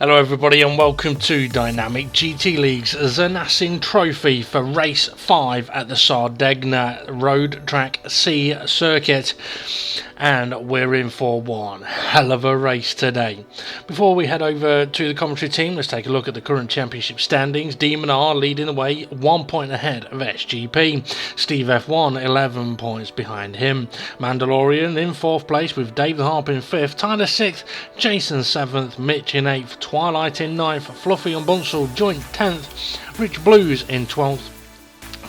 Hello everybody and welcome to Dynamic GT League's Xanassin Trophy for Race 5 at the Sardegna Road Track C circuit. And we're in for one hell of a race today. Before we head over to the commentary team, let's take a look at the current championship standings. Demon R leading the way, 1 point ahead of SGP. Steve F1, 11 points behind him. Mandalorian in 4th place with Dave the Harp in 5th. Tyler 6th, Jason 7th, Mitch in 8th, Twilight in 9th, Fluffy and Bunsel joint 10th, Rich Blues in 12th.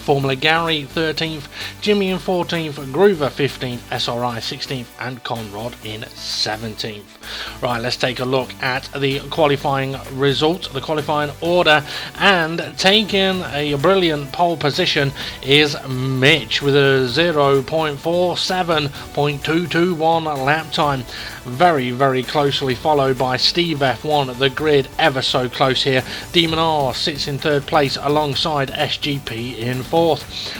Formula Gary 13th, Jimmy in 14th, Groover 15th, SRI 16th and Conrad in 17th. Right, let's take a look at the qualifying result, the qualifying order, and taking a brilliant pole position is Mitch with a 0.47.221 lap time. Very closely followed by Steve F1 at the grid, ever so close here. Demon R sits in 3rd place alongside SGP in 4th.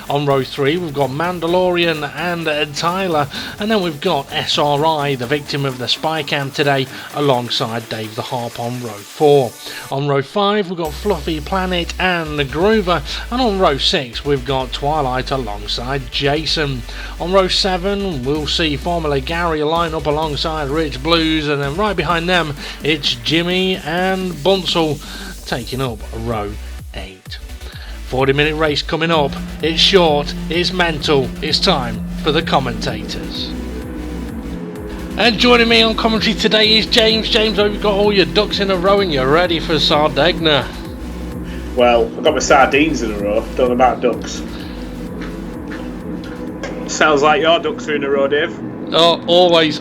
On row 3 we've got Mandalorian and Tyler, and then we've got SRI, the victim of the spy cam today, alongside Dave the Harp on row 4. On row 5 we've got Fluffy Planet and Groover, and on row 6 we've got Twilight alongside Jason. On row 7 we'll see Formula Gary line up alongside Rich Blues, and then right behind them it's Jimmy and Bunsel taking up row 8. 40-minute race coming up. It's short, it's mental, it's time for the commentators. And joining me on commentary today is James. James, hope you've got all your ducks in a row and you're ready for Sardegna. Well, I've got my sardines in a row, don't know about ducks. Sounds like your ducks are in a row, Dave. Oh, always,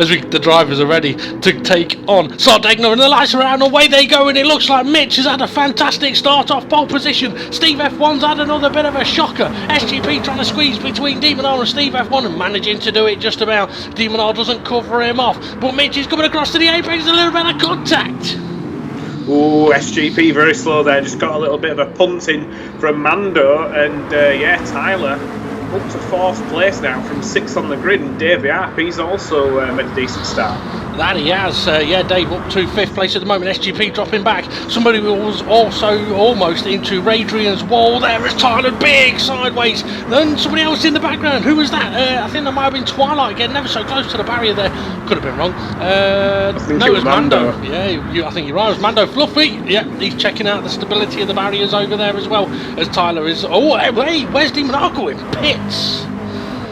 as the drivers are ready to take on Sardegna, and the lights are out and away they go, and it looks like Mitch has had a fantastic start off pole position. Steve F1's had another bit of a shocker. SGP trying to squeeze between Demon R and Steve F1 and managing to do it just about. Demon R doesn't cover him off, but Mitch is coming across to the apex, a little bit of contact. Ooh, SGP very slow there, just got a little bit of a punt in from Mando, and Tyler up to 4th place now from 6th on the grid, and Dave Yarp, he's also made a decent start. That he has, Dave up to 5th place at the moment. SGP dropping back. Somebody was also almost into Radrian's wall. There is Tyler, big sideways. Then somebody else in the background. Who was that? I think that might have been Twilight getting ever so close to the barrier there. Could have been wrong. No, it was Mando. Yeah, I think you're right. It was Mando. Fluffy. Yeah, he's checking out the stability of the barriers over there as well as Tyler is. Oh, hey, where's Demon R going? Pits.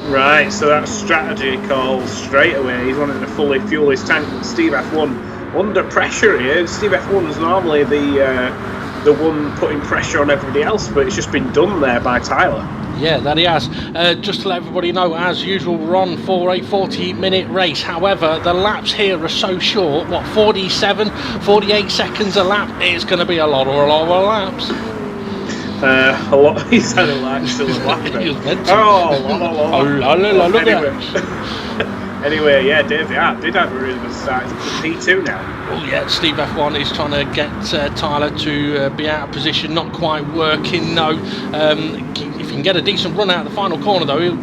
Right, so that strategy call straight away. He's wanting to fully fuel his tank. Steve F1 under pressure here. Steve F1's normally the one putting pressure on everybody else, but it's just been done there by Tyler. Yeah, that he has. Just to let everybody know, as usual, we're on for a 40-minute race. However, the laps here are so short. 48 seconds a lap. It's going to be a lot of laps. A lot. He sounded like still laughing. Look at Anyway, yeah, Dave Yarp did have a really good start. He's P2 now. Oh yeah, Steve F1 is trying to get Tyler to be out of position. Not quite working, no. If he can get a decent run out of the final corner, though, he'll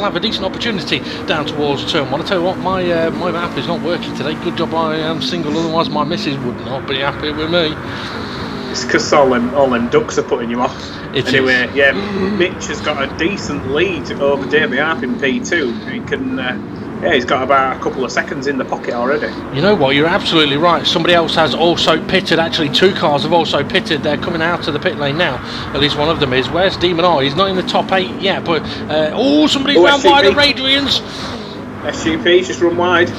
have a decent opportunity down towards turn 1. I tell you what, my map is not working today. Good job I am single, otherwise my missus would not be happy with me. It's because all them ducks are putting you off. Anyway, is. Yeah, Mitch has got a decent lead over Dave Yarp in P2. He can, he's got about a couple of seconds in the pocket already. You know what? You're absolutely right. Somebody else has also pitted. Actually, 2 cars have also pitted. They're coming out of the pit lane now. At least one of them is. Where's Demon R? He's not in the top 8 yet. But somebody's round wide of Radrians. SGP's just run wide.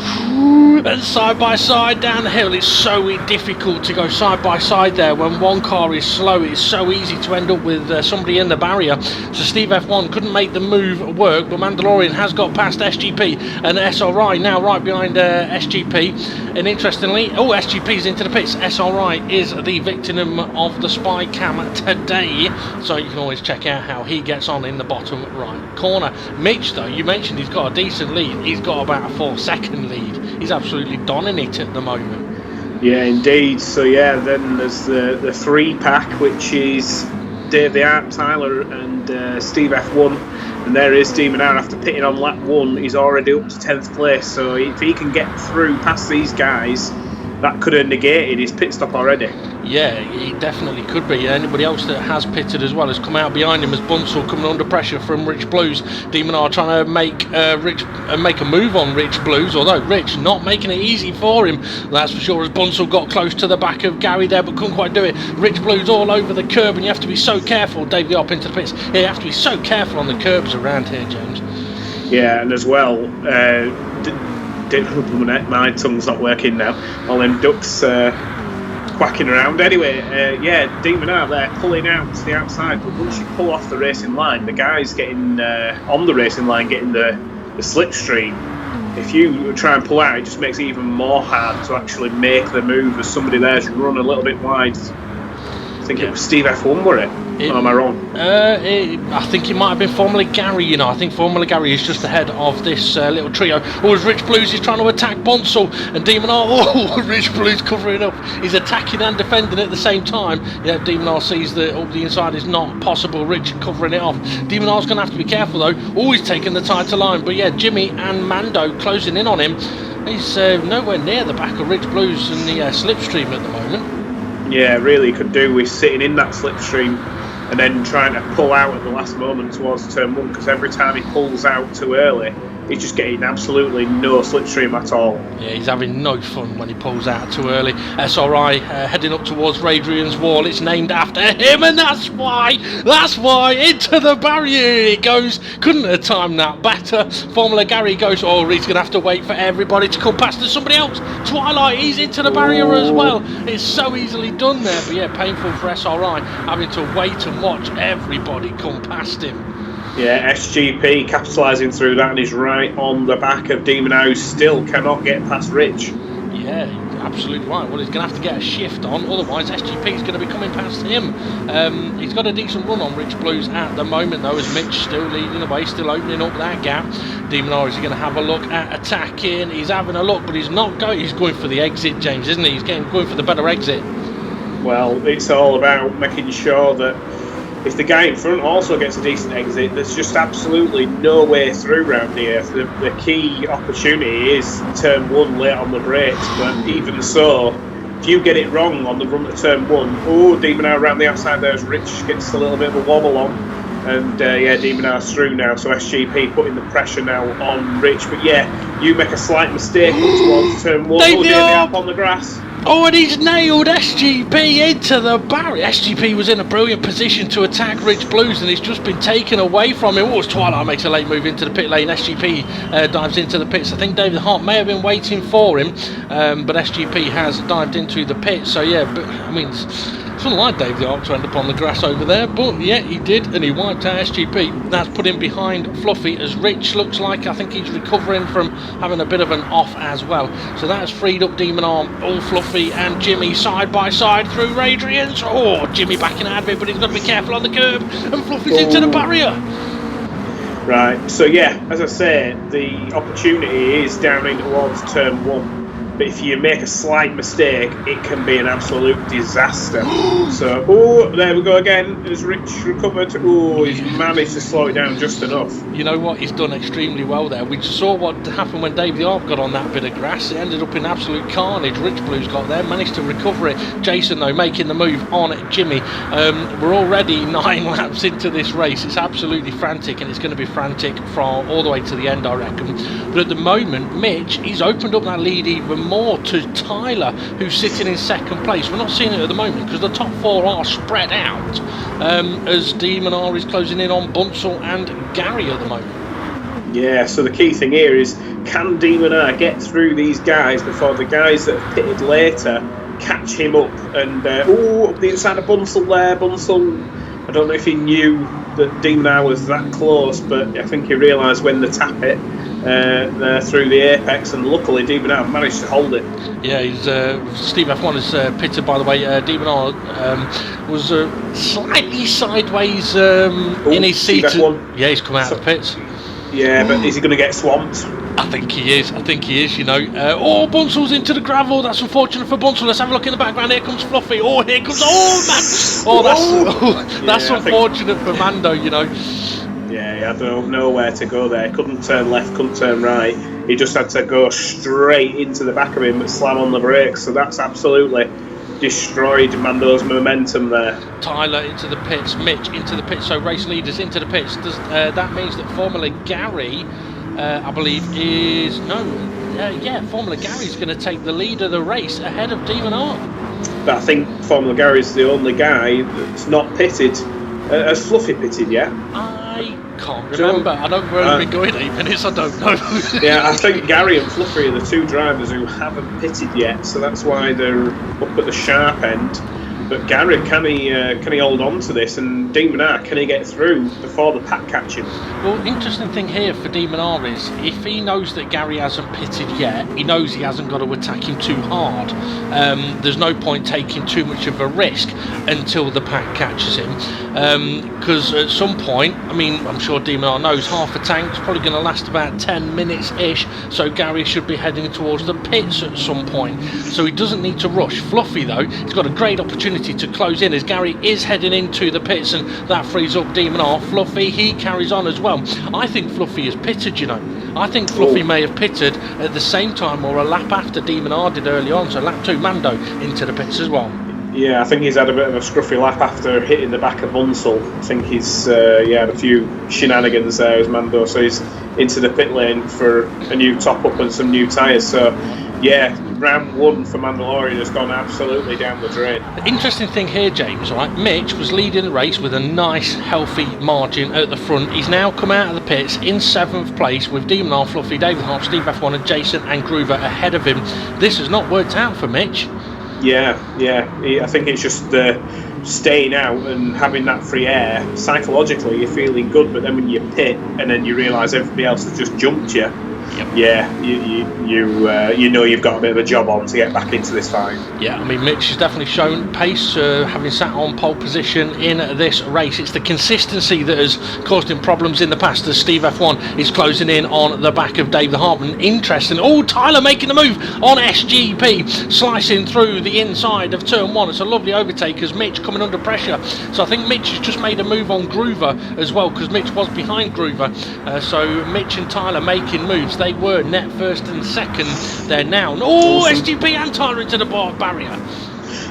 And side by side down the hill. It's so difficult to go side by side there when one car is slow. It's so easy to end up with somebody in the barrier. So Steve F1 couldn't make the move work, but Mandalorian has got past SGP and SRI now right behind SGP. And interestingly, SGP's into the pits. SRI is the victim of the spy cam today, so you can always check out how he gets on in the bottom right corner. Mitch, though, you mentioned he's got a decent lead. He's got about a 4-second lead. He's absolutely donning it at the moment. Yeah, indeed. So yeah, then there's the 3-pack, which is Dave the Art, Tyler and Steve F1, and there is Demon R after pitting on lap 1. He's already up to 10th place, so if he can get through past these guys, that could have negated his pit stop already. Yeah, it definitely could be. Anybody else that has pitted as well has come out behind him as Bunsell coming under pressure from Rich Blues. Demon are trying to make make a move on Rich Blues, although Rich not making it easy for him, that's for sure, as Bunsell got close to the back of Gary there but couldn't quite do it. Rich Blues all over the curb, and you have to be so careful. Dave the Op into the pits. Yeah, you have to be so careful on the curbs around here, James. Yeah, and as well, my tongue's not working now. All them ducks quacking around. Anyway, yeah, Demon are there pulling out to the outside, but once you pull off the racing line, the guy's getting on the racing line, getting the slipstream. If you try and pull out, it just makes it even more hard to actually make the move as somebody there's run a little bit wide. I think it was Steve F1, were it? Or am I wrong? I think it might have been formerly Gary, you know. I think formerly Gary is just ahead of this little trio. Oh, as Rich Blues is trying to attack Bunsell, and Demon R, oh, Rich Blues covering up. He's attacking and defending at the same time. Yeah, Demon R sees that the inside is not possible. Rich covering it off. Demon R's going to have to be careful though. Always taking the tighter line. But yeah, Jimmy and Mando closing in on him. He's nowhere near the back of Rich Blues in the slipstream at the moment. Yeah, really could do with sitting in that slipstream and then trying to pull out at the last moment towards turn 1, because every time he pulls out too early, he's just getting absolutely no slipstream at all. Yeah, he's having no fun when he pulls out too early. SRI heading up towards Radrian's wall. It's named after him, and that's why into the barrier it goes. Couldn't have timed that better. Formula Gary goes, oh, he's going to have to wait for everybody to come past. There's somebody else. Twilight, he's into the barrier as well. It's so easily done there, but yeah, painful for SRI having to wait and watch everybody come past him. Yeah, SGP capitalising through that and is right on the back of Demon House. Still cannot get past Rich. Yeah, absolutely right. Well, he's going to have to get a shift on, otherwise SGP is going to be coming past him. He's got a decent run on Rich Blues at the moment, though, as Mitch still leading the way, still opening up that gap. Demon R is going to have a look at attacking. He's having a look, but he's not going. He's going for the exit, James, isn't he? He's going for the better exit. Well, it's all about making sure that if the guy in front also gets a decent exit, there's just absolutely no way through round here. The key opportunity is turn 1 late on the brakes, but even so, if you get it wrong on the run to turn 1, oh, Demon R around the outside there as Rich gets a little bit of a wobble on, and yeah, Demon R's through now, so SGP putting the pressure now on Rich, but yeah, you make a slight mistake up towards turn 1, Davey up on the grass. Oh, and he's nailed SGP into the barrier. SGP was in a brilliant position to attack Rich Blues, and he's just been taken away from him. Oh, Twilight makes a late move into the pit lane. SGP dives into the pits. I think David Hart may have been waiting for him, but SGP has dived into the pit. So yeah, but I mean, it's unlike Dave the Arc to end up on the grass over there, but yeah, he did, and he wiped out SGP. That's put him behind Fluffy, as Rich looks like, I think he's recovering from having a bit of an off as well. So that has freed up Demon Arm, all Fluffy and Jimmy side by side through Radrian's. Oh, Jimmy backing out of it, but he's got to be careful on the curb, and Fluffy's into the barrier. Right, so yeah, as I say, the opportunity is down in towards turn 1. But if you make a slight mistake, it can be an absolute disaster. So, oh, there we go again. Has Rich recovered? Oh, he's managed to slow it down just enough. You know what? He's done extremely well there. We saw what happened when Dave the Arp got on that bit of grass. It ended up in absolute carnage. Rich Blues got there, managed to recover it. Jason, though, making the move on Jimmy. We're already 9 laps into this race. It's absolutely frantic, and it's going to be frantic from all the way to the end, I reckon. But at the moment, Mitch, he's opened up that lead even more to Tyler, who's sitting in second place. We're not seeing it at the moment because the top 4 are spread out, as Demon R is closing in on Bunsell and Gary at the moment. Yeah, so the key thing here is, can Demon R get through these guys before the guys that have pitted later catch him up? And oh, up the inside of Bunsell there. Bunsell, I don't know if he knew that Demon R was that close, but I think he realised when they tap it through the apex, and luckily Demon R managed to hold it. Yeah, he's Steve F1 is pitted, by the way. Demon R was slightly sideways in his seat. Yeah, he's come out of the pits. Yeah, but is he going to get swamped? I think he is, you know. Oh, Bunsell's into the gravel. That's unfortunate for Bunsell. Let's have a look in the background. Here comes Fluffy. Oh, here comes... Oh, man. Oh, that's unfortunate for Mando, you know. Yeah, he had nowhere to go there. Couldn't turn left, couldn't turn right. He just had to go straight into the back of him and slam on the brakes. So that's absolutely destroyed Mando's momentum there. Tyler into the pits, Mitch into the pits, so race leaders into the pits. That means that Formula Gary, I believe, is... Formula Gary's going to take the lead of the race ahead of Demon Art. But I think Formula Gary's the only guy that's not pitted. Has Fluffy pitted yet? I can't remember. I don't know where I've been going 8 minutes, I don't know. Yeah, I think Gary and Fluffy are the two drivers who haven't pitted yet, so that's why they're up at the sharp end. But Gary, can he hold on to this? And Demon R, can he get through before the pack catch him? Well, interesting thing here for Demon R is, if he knows that Gary hasn't pitted yet, he knows he hasn't got to attack him too hard. There's no point taking too much of a risk until the pack catches him. Because at some point, I mean, I'm sure Demon R knows, half a tank's probably going to last about 10 minutes-ish, so Gary should be heading towards the pits at some point. So he doesn't need to rush. Fluffy, though, he's got a great opportunity to close in as Gary is heading into the pits, and that frees up Demon R. Fluffy, he carries on as well. I think Fluffy is pitted, you know. I think Fluffy may have pitted at the same time or a lap after Demon R did early on, so lap 2 Mando into the pits as well. Yeah, I think he's had a bit of a scruffy lap after hitting the back of Unsel. I think he's had a few shenanigans there as Mando, so he's into the pit lane for a new top-up and some new tyres. So, yeah, round 1 for Mandalorian has gone absolutely down the drain. The interesting thing here, James, right? Mitch was leading the race with a nice, healthy margin at the front. He's now come out of the pits in 7th place with Demon R, Fluffy, David Harp, Steve F1 and Jason and Groover ahead of him. This has not worked out for Mitch. Yeah. I think it's just staying out and having that free air. Psychologically, you're feeling good, but then when you pit and then you realise everybody else has just jumped you, you know you've got a bit of a job on to get back into this fight. Yeah, I mean, Mitch has definitely shown pace, having sat on pole position in this race. It's the consistency that has caused him problems in the past, as Steve F1 is closing in on the back of David Hartman. Interesting. Oh, Tyler making the move on SGP, slicing through the inside of turn 1. It's a lovely overtake as Mitch coming under pressure. So I think Mitch has just made a move on Groover as well, because Mitch was behind Groover. So Mitch and Tyler making moves. They were net first and second. They're now. Oh, SGP and Tyler into the barrier.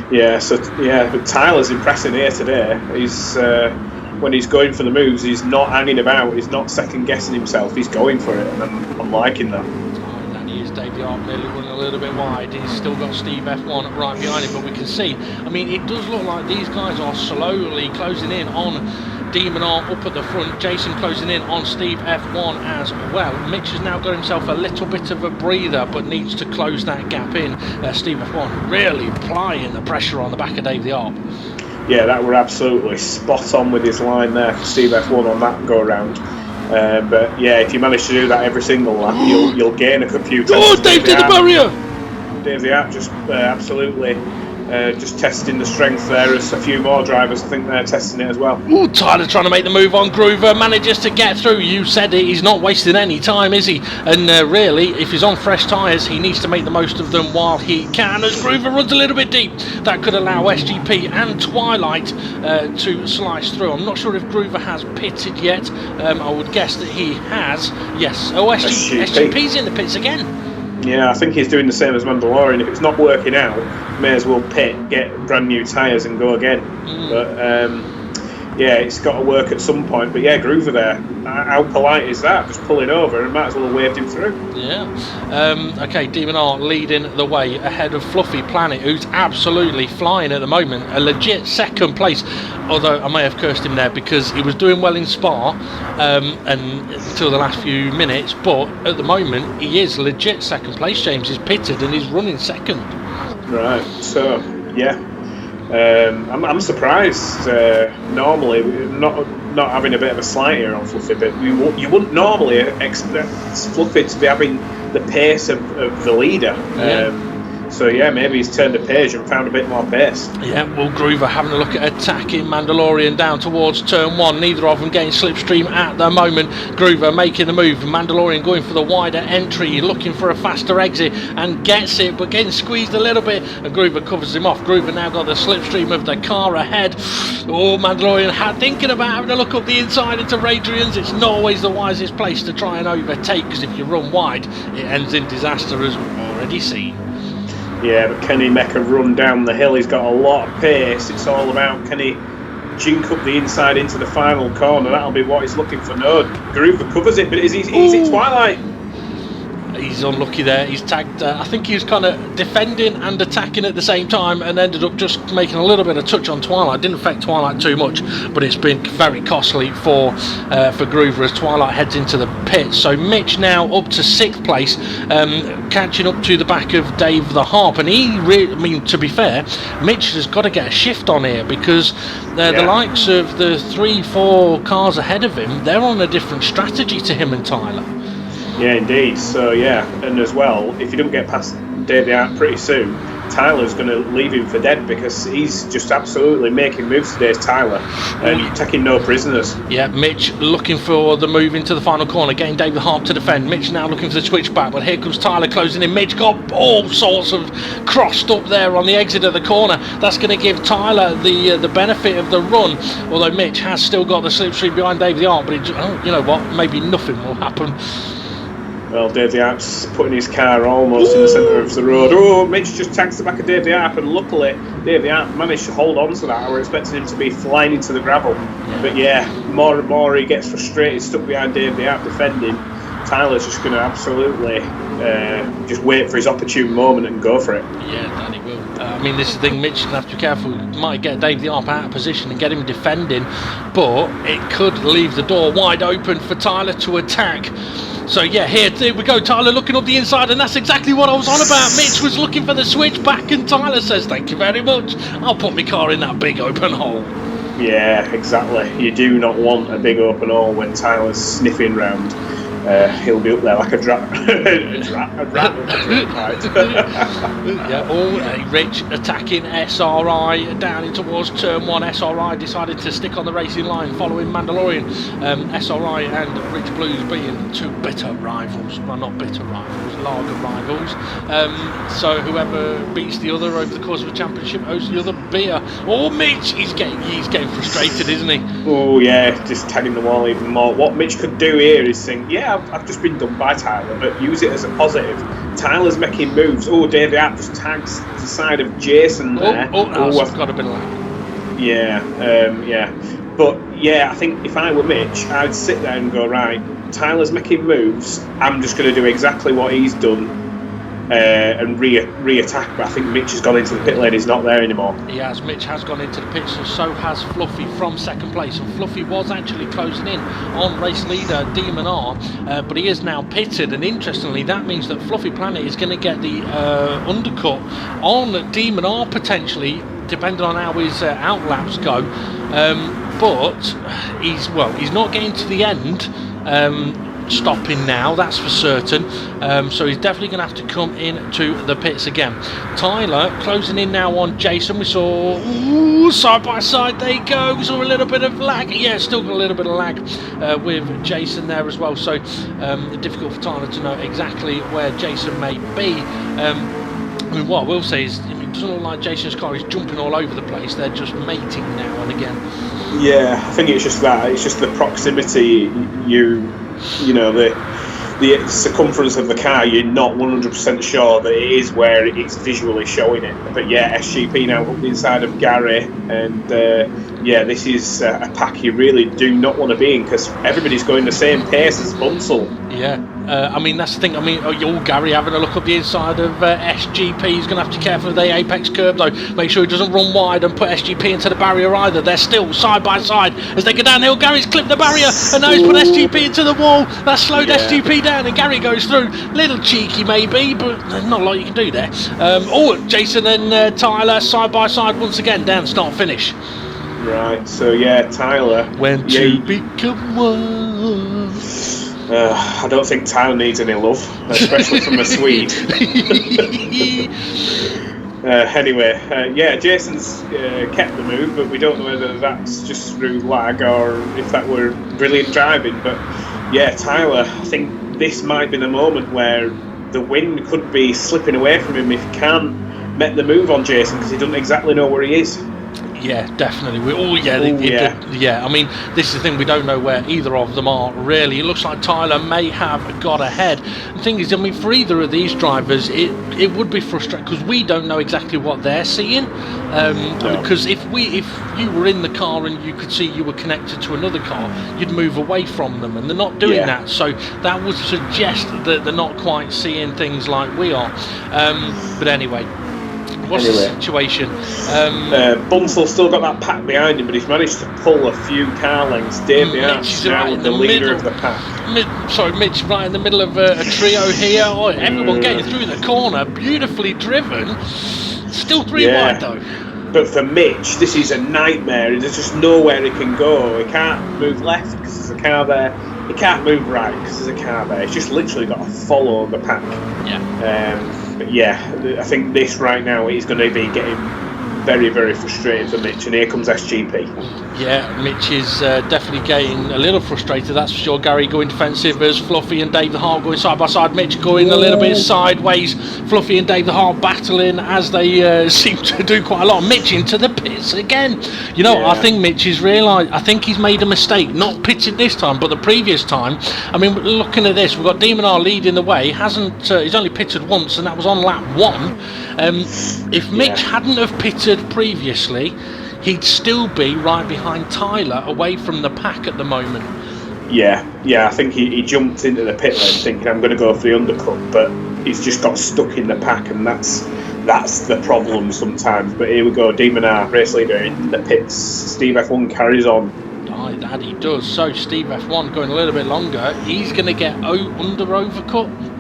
But Tyler's impressing here today. He's when he's going for the moves, he's not hanging about. He's not second guessing himself. He's going for it, and I'm liking that. And he is Davey Arp nearly running a little bit wide. He's still got Steve F1 right behind him, but we can see. I mean, it does look like these guys are slowly closing in on Demon R up at the front, Jason closing in on Steve F1 as well. Mitch has now got himself a little bit of a breather, but needs to close that gap in. Steve F1 really applying the pressure on the back of Dave the Arp. Yeah, that were absolutely spot on with his line there for Steve F1 on that go round. But yeah, if you manage to do that every single lap, you'll gain a few times. Oh, Dave did the barrier! Dave the Arp just absolutely just testing the strength there, as a few more drivers I think they're testing it as well. Ooh, Tyler trying to make the move on Groover, manages to get through. You said it, he's not wasting any time, is he? And really, if he's on fresh tyres, he needs to make the most of them while he can, as Groover runs a little bit deep. That could allow SGP and Twilight to slice through. I'm not sure if Groover has pitted yet. I would guess that he has. Yes. Oh, SGP's in the pits again. Yeah, I think he's doing the same as Mandalorian. If it's not working out, may as well pit, get brand new tyres and go again. But it's got to work at some point. But yeah, Groover there, how polite is that? Just pulling over and might as well have waved him through. Yeah. Okay, Demon R leading the way ahead of Fluffy Planet, who's absolutely flying at the moment. A legit second place. Although I may have cursed him there because he was doing well in Spa and until the last few minutes, but at the moment he is legit second place. James is pitted and he's running second. Right, so yeah, I'm surprised. Normally, not having a bit of a slight here on Fluffy, but you wouldn't normally expect Fluffy to be having the pace of the leader. Yeah. So yeah, maybe he's turned a page and found a bit more pace. Yeah, well, Groover having a look at attacking Mandalorian down towards turn 1. Neither of them getting slipstream at the moment. Groover making the move. Mandalorian going for the wider entry, looking for a faster exit and gets it, but getting squeezed a little bit. And Groover covers him off. Groover now got the slipstream of the car ahead. Oh, Mandalorian thinking about having a look up the inside into Radrian's. It's not always the wisest place to try and overtake, because if you run wide, it ends in disaster, as we've already seen. Yeah, but can he make a run down the hill? He's got a lot of pace. It's all about, can he jink up the inside into the final corner? That'll be what he's looking for. No, Groover covers it, but is it Twilight? He's unlucky there. He's tagged. I think he was kind of defending and attacking at the same time, and ended up just making a little bit of touch on Twilight. Didn't affect Twilight too much, but it's been very costly for Groover as Twilight heads into the pits. So Mitch now up to 6th place, catching up to the back of Dave the Harp. And to be fair, Mitch has got to get a shift on here, because the likes of the 3-4 cars ahead of him, they're on a different strategy to him and Tyler. Yeah, indeed. So yeah, and as well, if you don't get past Dave the Art pretty soon, Tyler's going to leave him for dead, because he's just absolutely making moves today, Tyler, and taking no prisoners. Yeah, Mitch looking for the move into the final corner, getting Dave the Harp to defend. Mitch now looking for the switchback, but here comes Tyler closing in. Mitch got all sorts of crossed up there on the exit of the corner. That's going to give Tyler the benefit of the run, although Mitch has still got the slipstream behind Dave the Harp, but you know what, maybe nothing will happen. Well, Dave the Arp's putting his car almost in the centre of the road. Oh, Mitch just tags the back of Dave the Arp, and luckily Dave the Arp managed to hold on to that. I were expecting him to be flying into the gravel. But yeah, more and more he gets frustrated, stuck behind Dave the Arp defending. Tyler's just going to absolutely just wait for his opportune moment and go for it. Yeah, and he will. I mean, this is the thing, Mitch is going to have to be careful. He might get Dave the Arp out of position and get him defending, but it could leave the door wide open for Tyler to attack. So yeah, here we go, Tyler looking up the inside, and that's exactly what I was on about. Mitch was looking for the switch back, and Tyler says, thank you very much, I'll put my car in that big open hole. Yeah, exactly. You do not want a big open hole when Tyler's sniffing round. He'll be up there like a rat Rich attacking SRI down in towards turn 1. SRI decided to stick on the racing line following Mandalorian. SRI and Rich Blues being two bitter rivals. Well, not bitter rivals, lager rivals. So whoever beats the other over the course of a championship owes the other beer. Oh, Mitch, he's getting frustrated, isn't he? Oh yeah, just tagging the wall even more. What Mitch could do here is think, yeah, I've just been done by Tyler, but use it as a positive. Tyler's making moves. Oh, Dave the Arp just tags the side of Jason there. I've got a bit of lag. Yeah, But yeah, I think if I were Mitch, I'd sit there and go, right, Tyler's making moves, I'm just going to do exactly what he's done and re-attack. But I think Mitch has gone into the pit lane, he's not there anymore. He has. Mitch has gone into the pits, and so has Fluffy from 2nd place. And Fluffy was actually closing in on race leader Demon R, but he is now pitted, and interestingly that means that Fluffy Planet is going to get the undercut on Demon R potentially, depending on how his outlaps go. But he's not getting to the end, stopping now, that's for certain. So he's definitely going to have to come into the pits again. Tyler closing in now on Jason. We saw side by side they go. We saw a little bit of lag. Yeah, still got a little bit of lag with Jason there as well. So difficult for Tyler to know exactly where Jason may be. I mean, what I will say is, it doesn't look like Jason's car is jumping all over the place. They're just mating now and again. Yeah, I think it's just that. It's just the proximity. You know, the circumference of the car, you're not 100% sure that it is where it's visually showing it. But yeah, SGP now up the inside of Gary, and this is a pack you really do not want to be in, because everybody's going the same pace as Bunsell. Yeah, I mean, that's the thing. I mean, Gary having a look up the inside of SGP. He's going to have to be careful of the apex curb, though. Make sure he doesn't run wide and put SGP into the barrier either. They're still side by side as they go downhill. Gary's clipped the barrier, and now he's put SGP into the wall. That's slowed SGP down, and Gary goes through. Little cheeky maybe, but not a lot you can do there. Jason and Tyler side by side once again, down start finish. Right, so yeah, Tyler. When two become one. I don't think Tyler needs any love, especially from a Swede. Anyway, Jason's kept the move, but we don't know whether that's just through lag or if that were brilliant driving. But yeah, Tyler, I think this might be the moment where the win could be slipping away from him if he can't make the move on Jason, because he doesn't exactly know where he is. Yeah, definitely. I mean, this is the thing, we don't know where either of them are, really. It looks like Tyler may have got ahead. The thing is, I mean, for either of these drivers, it would be frustrating, because we don't know exactly what they're seeing. No. Because if you were in the car and you could see you were connected to another car, you'd move away from them, and they're not doing that. So that would suggest that they're not quite seeing things like we are. But anyway. What's the situation? Bunsel's still got that pack behind him, but he's managed to pull a few car lengths. Davey Art's now the leader of the pack. Mitch right in the middle of a trio here. Oh, everyone getting through the corner, beautifully driven. Still 3 wide though. But for Mitch, this is a nightmare. There's just nowhere he can go. He can't move left because there's a car there. He can't move right because there's a car there. He's just literally got to follow the pack. But yeah, I think this right now is going to be getting very, very frustrating for Mitch, and here comes SGP. Yeah, Mitch is definitely getting a little frustrated, that's for sure. Gary going defensive as Fluffy and Dave the Heart going side by side. Mitch going a little bit sideways. Fluffy and Dave the Heart battling as they seem to do quite a lot. Mitch into the pits again. You know, I think Mitch has realised, I think he's made a mistake, not pitted this time, but the previous time. I mean, looking at this, we've got Demon R leading the way. He's only pitted once, and that was on lap 1. If Mitch hadn't have pitted previously, he'd still be right behind Tyler, away from the pack at the moment. Yeah, I think he jumped into the pit lane thinking I'm going to go for the undercut, but he's just got stuck in the pack, and that's the problem sometimes. But here we go, Demon R, race leader in the pits. Steve F1 carries on. That he does. So Steve F1 going a little bit longer. He's going to get under overcut.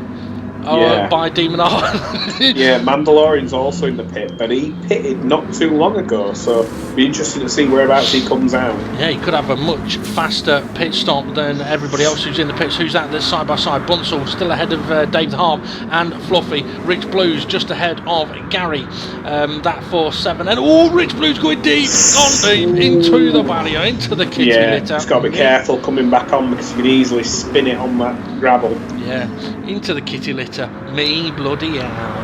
By Demon R. Yeah, Mandalorian's also in the pit, but he pitted not too long ago, so it'll be interesting to see whereabouts he comes out. Yeah, he could have a much faster pit stop than everybody else who's in the pits. Who's that? There's side by side. Bunsell still ahead of Dave the Harp and Fluffy. Rich Blues just ahead of Gary. That for 7. And Rich Blues going deep, gone deep into the barrier, into the kitty litter. Just got to be careful coming back on, because you can easily spin it on that gravel. Yeah, into the kitty litter. Me bloody hell.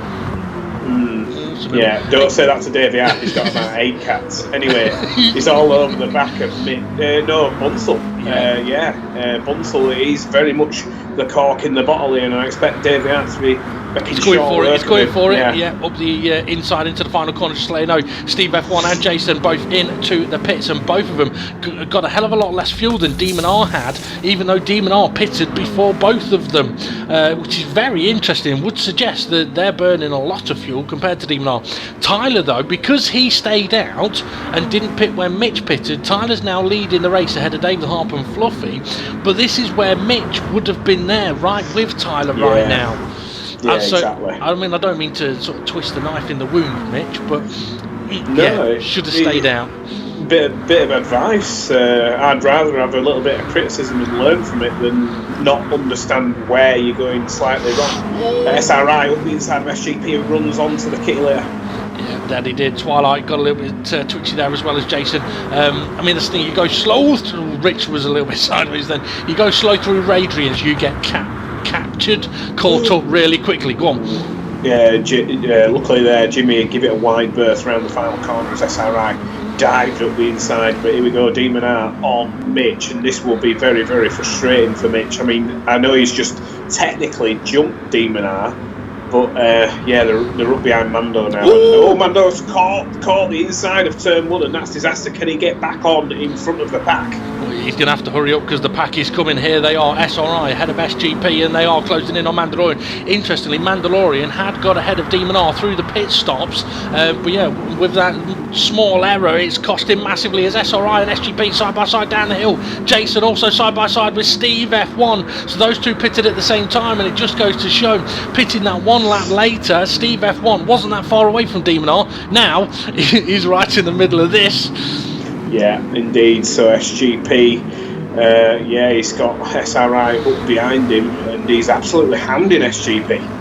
Yeah, don't say that to Davey Hart. He's got about 8 cats. Anyway, he's all over the back of me. Bunsell. Bunsell is very much the cork in the bottle here, and I expect Davey Hart to be making He's going for it. Yeah, up the inside into the final corner. Just to let you know, Steve F1 and Jason both into the pits, and both of them got a hell of a lot less fuel than Demon R had, even though Demon R pitted before both of them, which is very interesting. Would suggest that they're burning a lot of fuel compared to Demon R. Tyler, though, because he stayed out and didn't pit when Mitch pitted, Tyler's now leading the race ahead of Dave the Harp and Fluffy. But this is where Mitch would have been there, right with Tyler right now. Yeah, exactly. I mean, I don't mean to sort of twist the knife in the wound, Mitch, but should have stayed out. Bit of advice. I'd rather have a little bit of criticism and learn from it than not understand where you're going slightly wrong. SRI up the inside of SGP and runs onto the kitty litter. Yeah, that he did. Twilight got a little bit twitchy there as well as Jason. I mean, this thing, you go slow through. Rich was a little bit sideways then. You go slow through Radrians, you get captured, caught up really quickly. Go on. Yeah, luckily there, Jimmy give it a wide berth around the final corner as SRI dived up the inside. But here we go, Demon R on Mitch, and this will be very, very frustrating for Mitch. I mean, I know he's just technically jumped Demon R, but they're up behind Mando now. Oh, Mando's caught the inside of turn 1, and that's disaster. Can he get back on in front of the pack? Well, he's going to have to hurry up because the pack is coming. Here they are, SRI ahead of SGP, and they are closing in on Mandalorian. Interestingly, Mandalorian had got ahead of Demon R through the pit stops, but yeah, with that small error, it's cost him massively as SRI and SGP side by side down the hill. Jason also side by side with Steve F1, so those two pitted at the same time, and it just goes to show, pitting that 1 lap later, Steve F1 wasn't that far away from Demon R. Now he's right in the middle of this. Yeah, indeed. So SGP Yeah, he's got SRI up behind him, and he's absolutely handing SGP.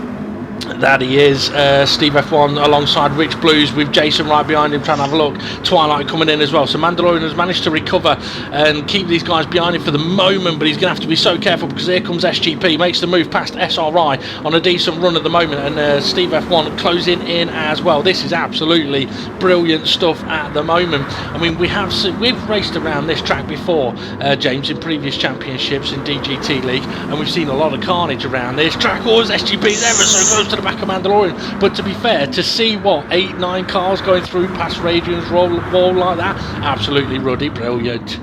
That he is. Steve F1 alongside Rich Blues with Jason right behind him trying to have a look. Twilight coming in as well. So Mandalorian has managed to recover and keep these guys behind him for the moment, but he's going to have to be so careful because here comes SGP, makes the move past SRI on a decent run at the moment, and Steve F1 closing in as well. This is absolutely brilliant stuff at the moment. I mean, we've raced around this track before, James, in previous championships in DGT League, and we've seen a lot of carnage around this track. Always SGP's ever so close to the back of Mandalorian, but to be fair, to see 8-9 cars going through past Radian's wall like that, absolutely ruddy brilliant.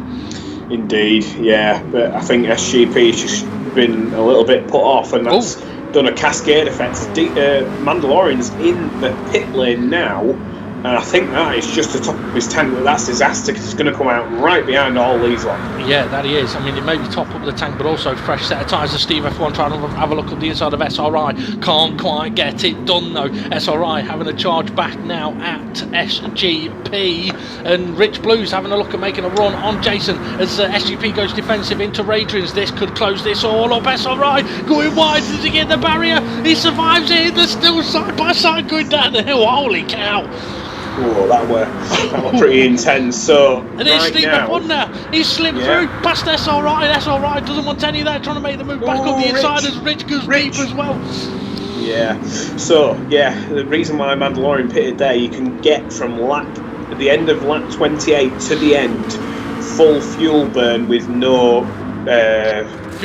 Indeed, yeah, but I think SGP's just been a little bit put off, and that's done a cascade effect. Mandalorian's in the pit lane now, and I think that is just the top of his tank, but that's disaster because it's going to come out right behind all these ones. Yeah, that he is. I mean, it may be top up the tank, but also fresh set of tyres of Steve F1 trying to have a look at the inside of SRI. Can't quite get it done though. SRI having a charge back now at SGP, and Rich Blues having a look at making a run on Jason as SGP goes defensive into Radrians. This could close this all up. SRI going wide. Does he get the barrier? He survives it. They're still side by side going down the hill. Holy cow. Oh, that were pretty intense. So and there's Steve F1 now. He's slipped through past SRI. SRI doesn't want any of that, trying to make the move back up the inside as Rich goes deep as well. Yeah. So the reason why Mandalorian pitted there, you can get from the end of lap 28 to the end full fuel burn with no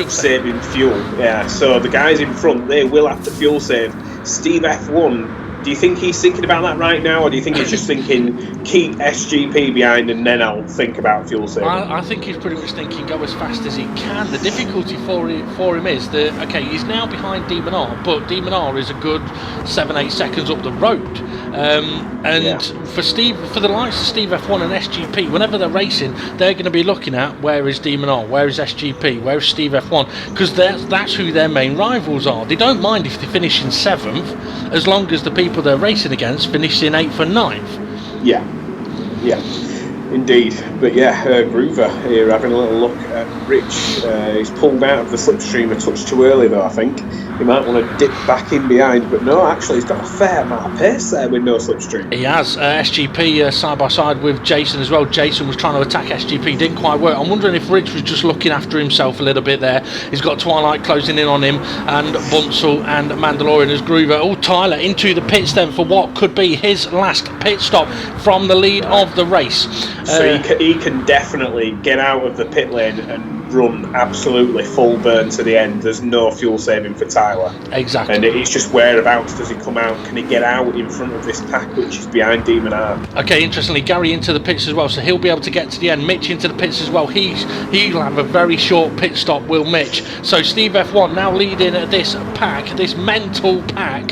saving fuel. Yeah. So the guys in front, they will have to fuel save. Steve F1. Do you think he's thinking about that right now, or do you think he's just thinking, keep SGP behind and then I'll think about fuel saving? I think he's pretty much thinking go as fast as he can. The difficulty for him is that, okay, he's now behind Demon R, but Demon R is a good 7-8 seconds up the road. For the likes of Steve F1 and SGP, whenever they're racing, they're going to be looking at where is Demon R, where is SGP, where is Steve F1, because that's who their main rivals are. They don't mind if they finish in 7th, as long as the people they're racing against finish in 8th and 9th. Yeah, indeed. But Groover here having a little look at Rich. He's pulled out of the slipstream a touch too early though, I think. He might want to dip back in behind, but no, actually he's got a fair amount of pace there with no slipstream. He has. SGP side by side with Jason as well. Jason was trying to attack SGP, didn't quite work. I'm wondering if Rich was just looking after himself a little bit there. He's got Twilight closing in on him, and Bunsel and Mandalorian as Groover. Oh, Tyler into the pits then for what could be his last pit stop from the lead of the race. So he can definitely get out of the pit lane and run absolutely full burn to the end. There's no fuel saving for Tyler. Exactly. And it's just whereabouts does he come out? Can he get out in front of this pack which is behind Demon R? Okay, interestingly, Gary into the pits as well, so he'll be able to get to the end. Mitch into the pits as well. He'll have a very short pit stop, will Mitch. So Steve F1 now leading this pack, this mental pack.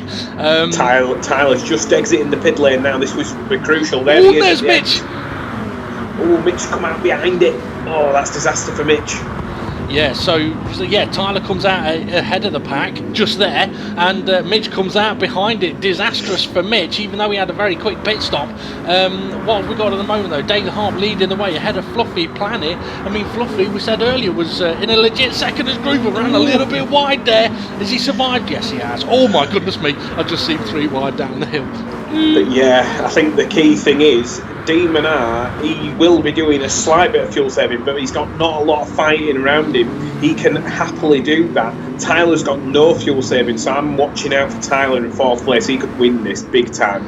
Tyler's just exiting the pit lane now. This was crucial. There's Mitch. Oh, Mitch come out behind it. Oh, that's disaster for Mitch. Yeah, so Tyler comes out ahead of the pack, just there, and Mitch comes out behind it. Disastrous for Mitch, even though he had a very quick pit stop. What have we got at the moment, though? David Harp leading the way ahead of Fluffy Planet. I mean, Fluffy, we said earlier, was in a legit second as Groover ran a little bit wide there. Has he survived? Yes, he has. Oh, my goodness me. I've just seen 3 wide down the hill. But I think the key thing is Demon R, he will be doing a slight bit of fuel saving, but he's got not a lot of fighting around him. He can happily do that. Tyler's got no fuel saving, so I'm watching out for Tyler in 4th place. He could win this big time.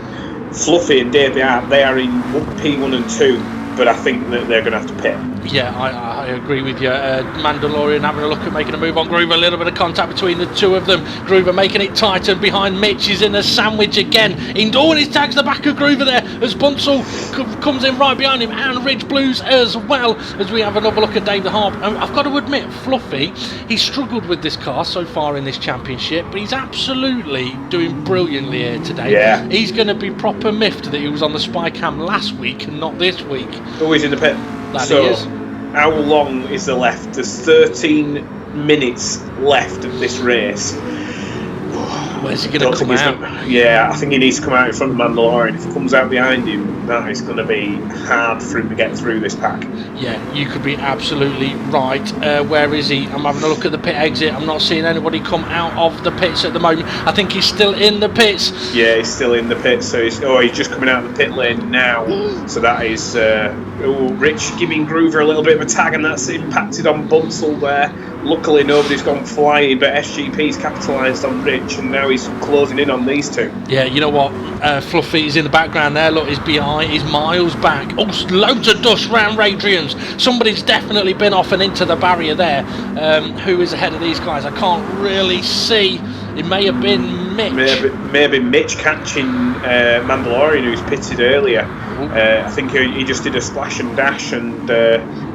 Fluffy and Dave, they are in P1 and 2, but I think that they're going to have to pit. Yeah, I agree with you. Mandalorian having a look at making a move on Groover. A little bit of contact between the two of them. Groover making it tight, and behind Mitch is in a sandwich again. Indoor, he tags the back of Groover there as Bunsel comes in right behind him, and Ridge Blues as well, as we have another look at Dave the Harp. I've got to admit, Fluffy, he's struggled with this car so far in this championship, but he's absolutely doing brilliantly here today. Yeah. He's going to be proper miffed that he was on the spy cam last week and not this week. Always in the pit. That so, he is. How long is there left? There's 13 minutes left of this race. Where's he going to come out? I think he needs to come out in front of Mandalorian. If he comes out behind him, that is going to be hard for him to get through this pack. Yeah, you could be absolutely right. Where is he? I'm having a look at the pit exit. I'm not seeing anybody come out of the pits at the moment. I think he's still in the pits. Yeah, he's still in the pits. So he's just coming out of the pit lane now. So that is Rich giving Groover a little bit of a tag, and that's impacted on Bunsell there. Luckily, nobody's gone flying, but SGP's capitalised on Rich, and now he's closing in on these two. Yeah, you know what? Fluffy is in the background there. Look, he's behind. He's miles back. Oh, loads of dust round Radrian's. Somebody's definitely been off and into the barrier there. Who is ahead of these guys? I can't really see. It may have been Mitch. May have been Mitch catching Mandalorian, who's pitted earlier. I think he just did a splash and dash, and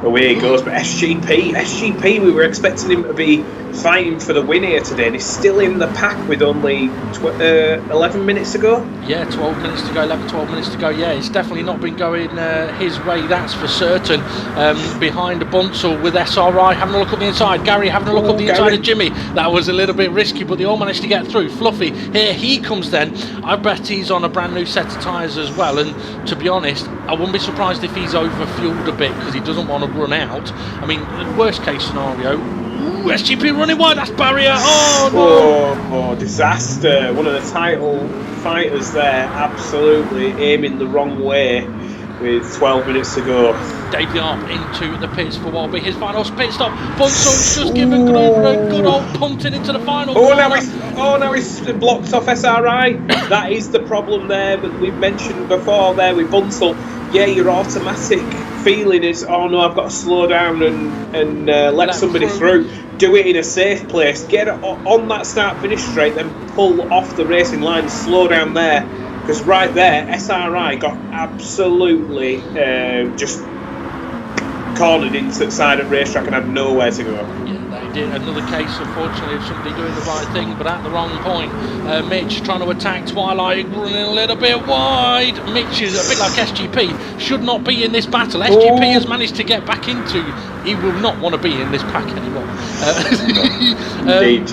away he goes. But SGP, we were expecting him to be fighting for the win here today, and he's still in the pack with only 11 minutes to go. Yeah, 12 minutes to go, 12 minutes to go. Yeah, it's definitely not been going his way, that's for certain. Behind the Bunsell with SRI having a look at the inside. Gary having a look at the inside of Jimmy. That was a little bit risky, but they all managed to get through. Fluffy, here he comes then. I bet he's on a brand new set of tyres as well, and to be honest, I wouldn't be surprised if he's overfueled a bit because he doesn't want to run out. I mean, worst case scenario, SGP running wide, that's barrier. Oh no! Oh, disaster. One of the title fighters there absolutely aiming the wrong way with 12 minutes to go. Dave Yarp into the pits for what will be his final pit stop. Bunsel's just given Groover a good old punting into the final corner. Now he's blocked off SRI. That is the problem there, but we've mentioned before there with Bunsell. Yeah, your automatic feeling is, oh no, I've got to slow down and let somebody through. Do it in a safe place. Get it on that start-finish straight, then pull off the racing line, slow down there. Because right there, SRI got absolutely just cornered into the side of the racetrack and had nowhere to go. Yeah, they did. Another case, unfortunately, of somebody doing the right thing, but at the wrong point. Mitch trying to attack Twilight, running a little bit wide. Mitch is a bit like SGP, should not be in this battle. SGP has managed to get back into. He will not want to be in this pack anymore. Indeed.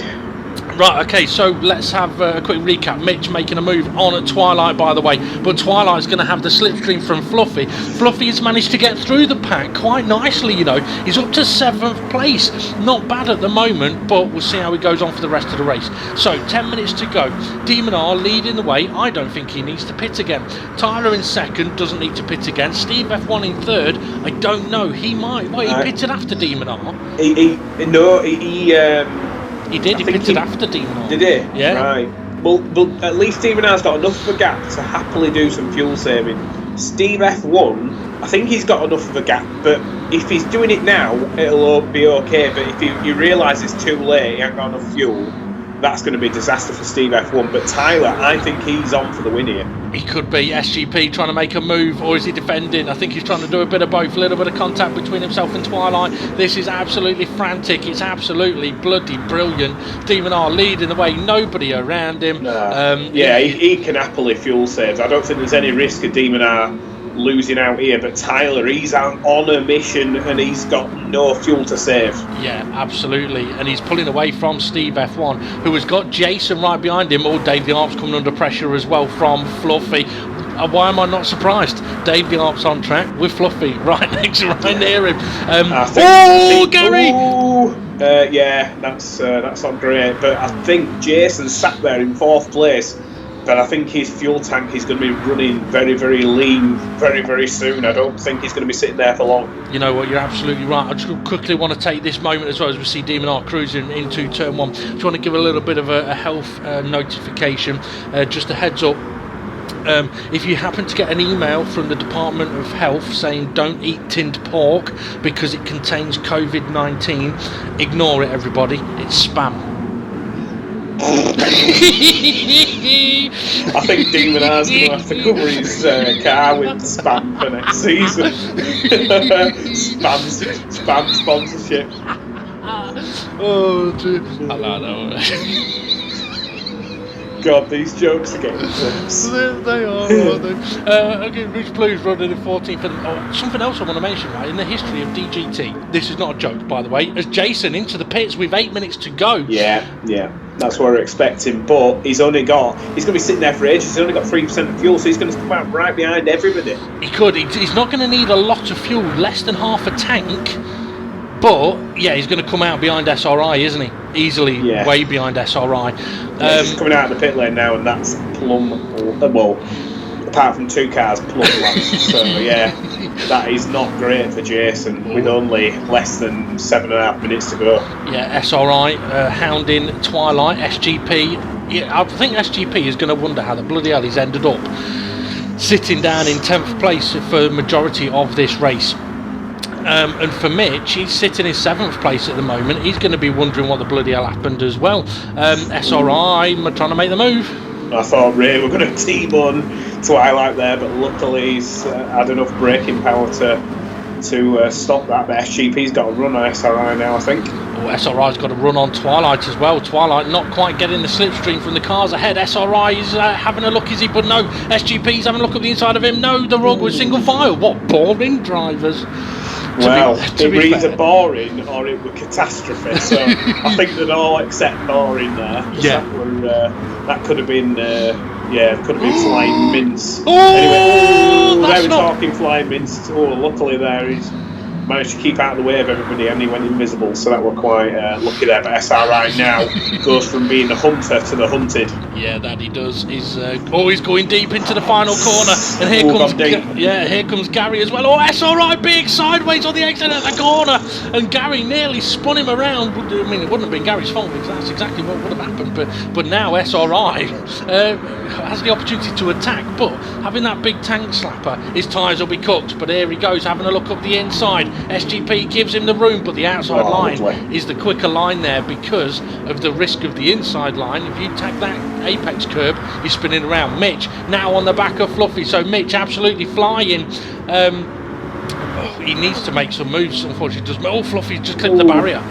Right, okay, so let's have a quick recap. Mitch making a move on at Twilight, by the way, but Twilight's going to have the slipstream from Fluffy. Fluffy has managed to get through the pack quite nicely, you know. He's up to 7th place. Not bad at the moment, but we'll see how he goes on for the rest of the race. So, 10 minutes to go. Demon R leading the way. I don't think he needs to pit again. Tyler in 2nd, doesn't need to pit again. Steve F1 in 3rd, I don't know. He might. Well, he pitted after Demon R. He did. He pitted after Demon R. Did he? Yeah. Right. Well, at least Demon R's got enough of a gap to happily do some fuel saving. Steve F1, I think he's got enough of a gap, but if he's doing it now, it'll be okay. But if you realise it's too late, he ain't got enough fuel, that's going to be a disaster for Steve F1. But Tyler, I think he's on for the win here. He could be. SGP trying to make a move, or is he defending? I think he's trying to do a bit of both. A little bit of contact between himself and Twilight. This is absolutely frantic. It's absolutely bloody brilliant. Demon R leading the way. Nobody around him. He can happily fuel save. I don't think there's any risk of Demon R losing out here, but Tyler, he's on a mission and he's got no fuel to save. Yeah, absolutely, and he's pulling away from Steve F1, who has got Jason right behind him. Dave the Arp's coming under pressure as well from Fluffy. Why am I not surprised? Dave the Arp's on track with Fluffy right near him. Gary! Yeah, that's not great, but I think Jason sat there in 4th place. But I think his fuel tank is going to be running very, very lean very, very soon. I don't think he's going to be sitting there for long. You know what, you're absolutely right. I just quickly want to take this moment as well as we see Demon R cruising into turn 1. Just want to give a little bit of a health notification, just a heads up. If you happen to get an email from the Department of Health saying don't eat tinned pork because it contains COVID-19, ignore it, everybody. It's spam. I think Demon R's going to have to cover his car with spam for next season. spam sponsorship. Oh, dear. I like that one. God, these jokes are getting worse. They are, aren't they? Okay, Rich Blues running in 14th. And something else I want to mention, right? In the history of DGT, this is not a joke, by the way, as Jason into the pits with 8 minutes to go. Yeah. That's what we're expecting. But he's going to be sitting there for ages. He's only got 3% of fuel, so he's going to come out right behind everybody. He could. He's not going to need a lot of fuel, less than half a tank. But, yeah, he's going to come out behind SRI, isn't he? Easily way behind SRI. He's coming out of the pit lane now, and that's plumb. Well, apart from 2 cars, plumb laps. So, yeah, that is not great for Jason with only less than 7.5 minutes to go. Yeah, SRI hounding Twilight, SGP. Yeah, I think SGP is going to wonder how the bloody hell he's ended up sitting down in 10th place for the majority of this race. And for Mitch, he's sitting in 7th place at the moment. He's going to be wondering what the bloody hell happened as well. SRI trying to make the move. I thought Ray were going to T-bone Twilight there, but luckily he's had enough braking power to stop that. But SGP's got a run on SRI now, I think. SRI's got a run on Twilight as well. Twilight not quite getting the slipstream from the cars ahead. SRI is having a look, is he? But no, SGP's having a look at the inside of him. No, the wrong with single file. What boring drivers. Well, it was either boring or it was catastrophe. So I think they'd all accept boring there. Yeah, that could have been could have been flying mince. Oh, anyway, they were talking flying mince. Oh, luckily there he's managed to keep out of the way of everybody, and he went invisible. So that were quite lucky there. But SRI now goes from being the hunter to the hunted. Yeah, that he does. He's always going deep into the final corner, and here comes Gary as well. Oh, SRI big sideways on the exit at the corner, and Gary nearly spun him around. I mean, it wouldn't have been Gary's fault because that's exactly what would have happened. But now SRI has the opportunity to attack, but having that big tank slapper, his tyres will be cooked. But here he goes, having a look up the inside. SGP gives him the room, but the outside line is the quicker line there because of the risk of the inside line. If you tag that apex curb, you're spinning around. Mitch now on the back of Fluffy, so Mitch absolutely flying. He needs to make some moves, unfortunately. Fluffy just clipped the barrier.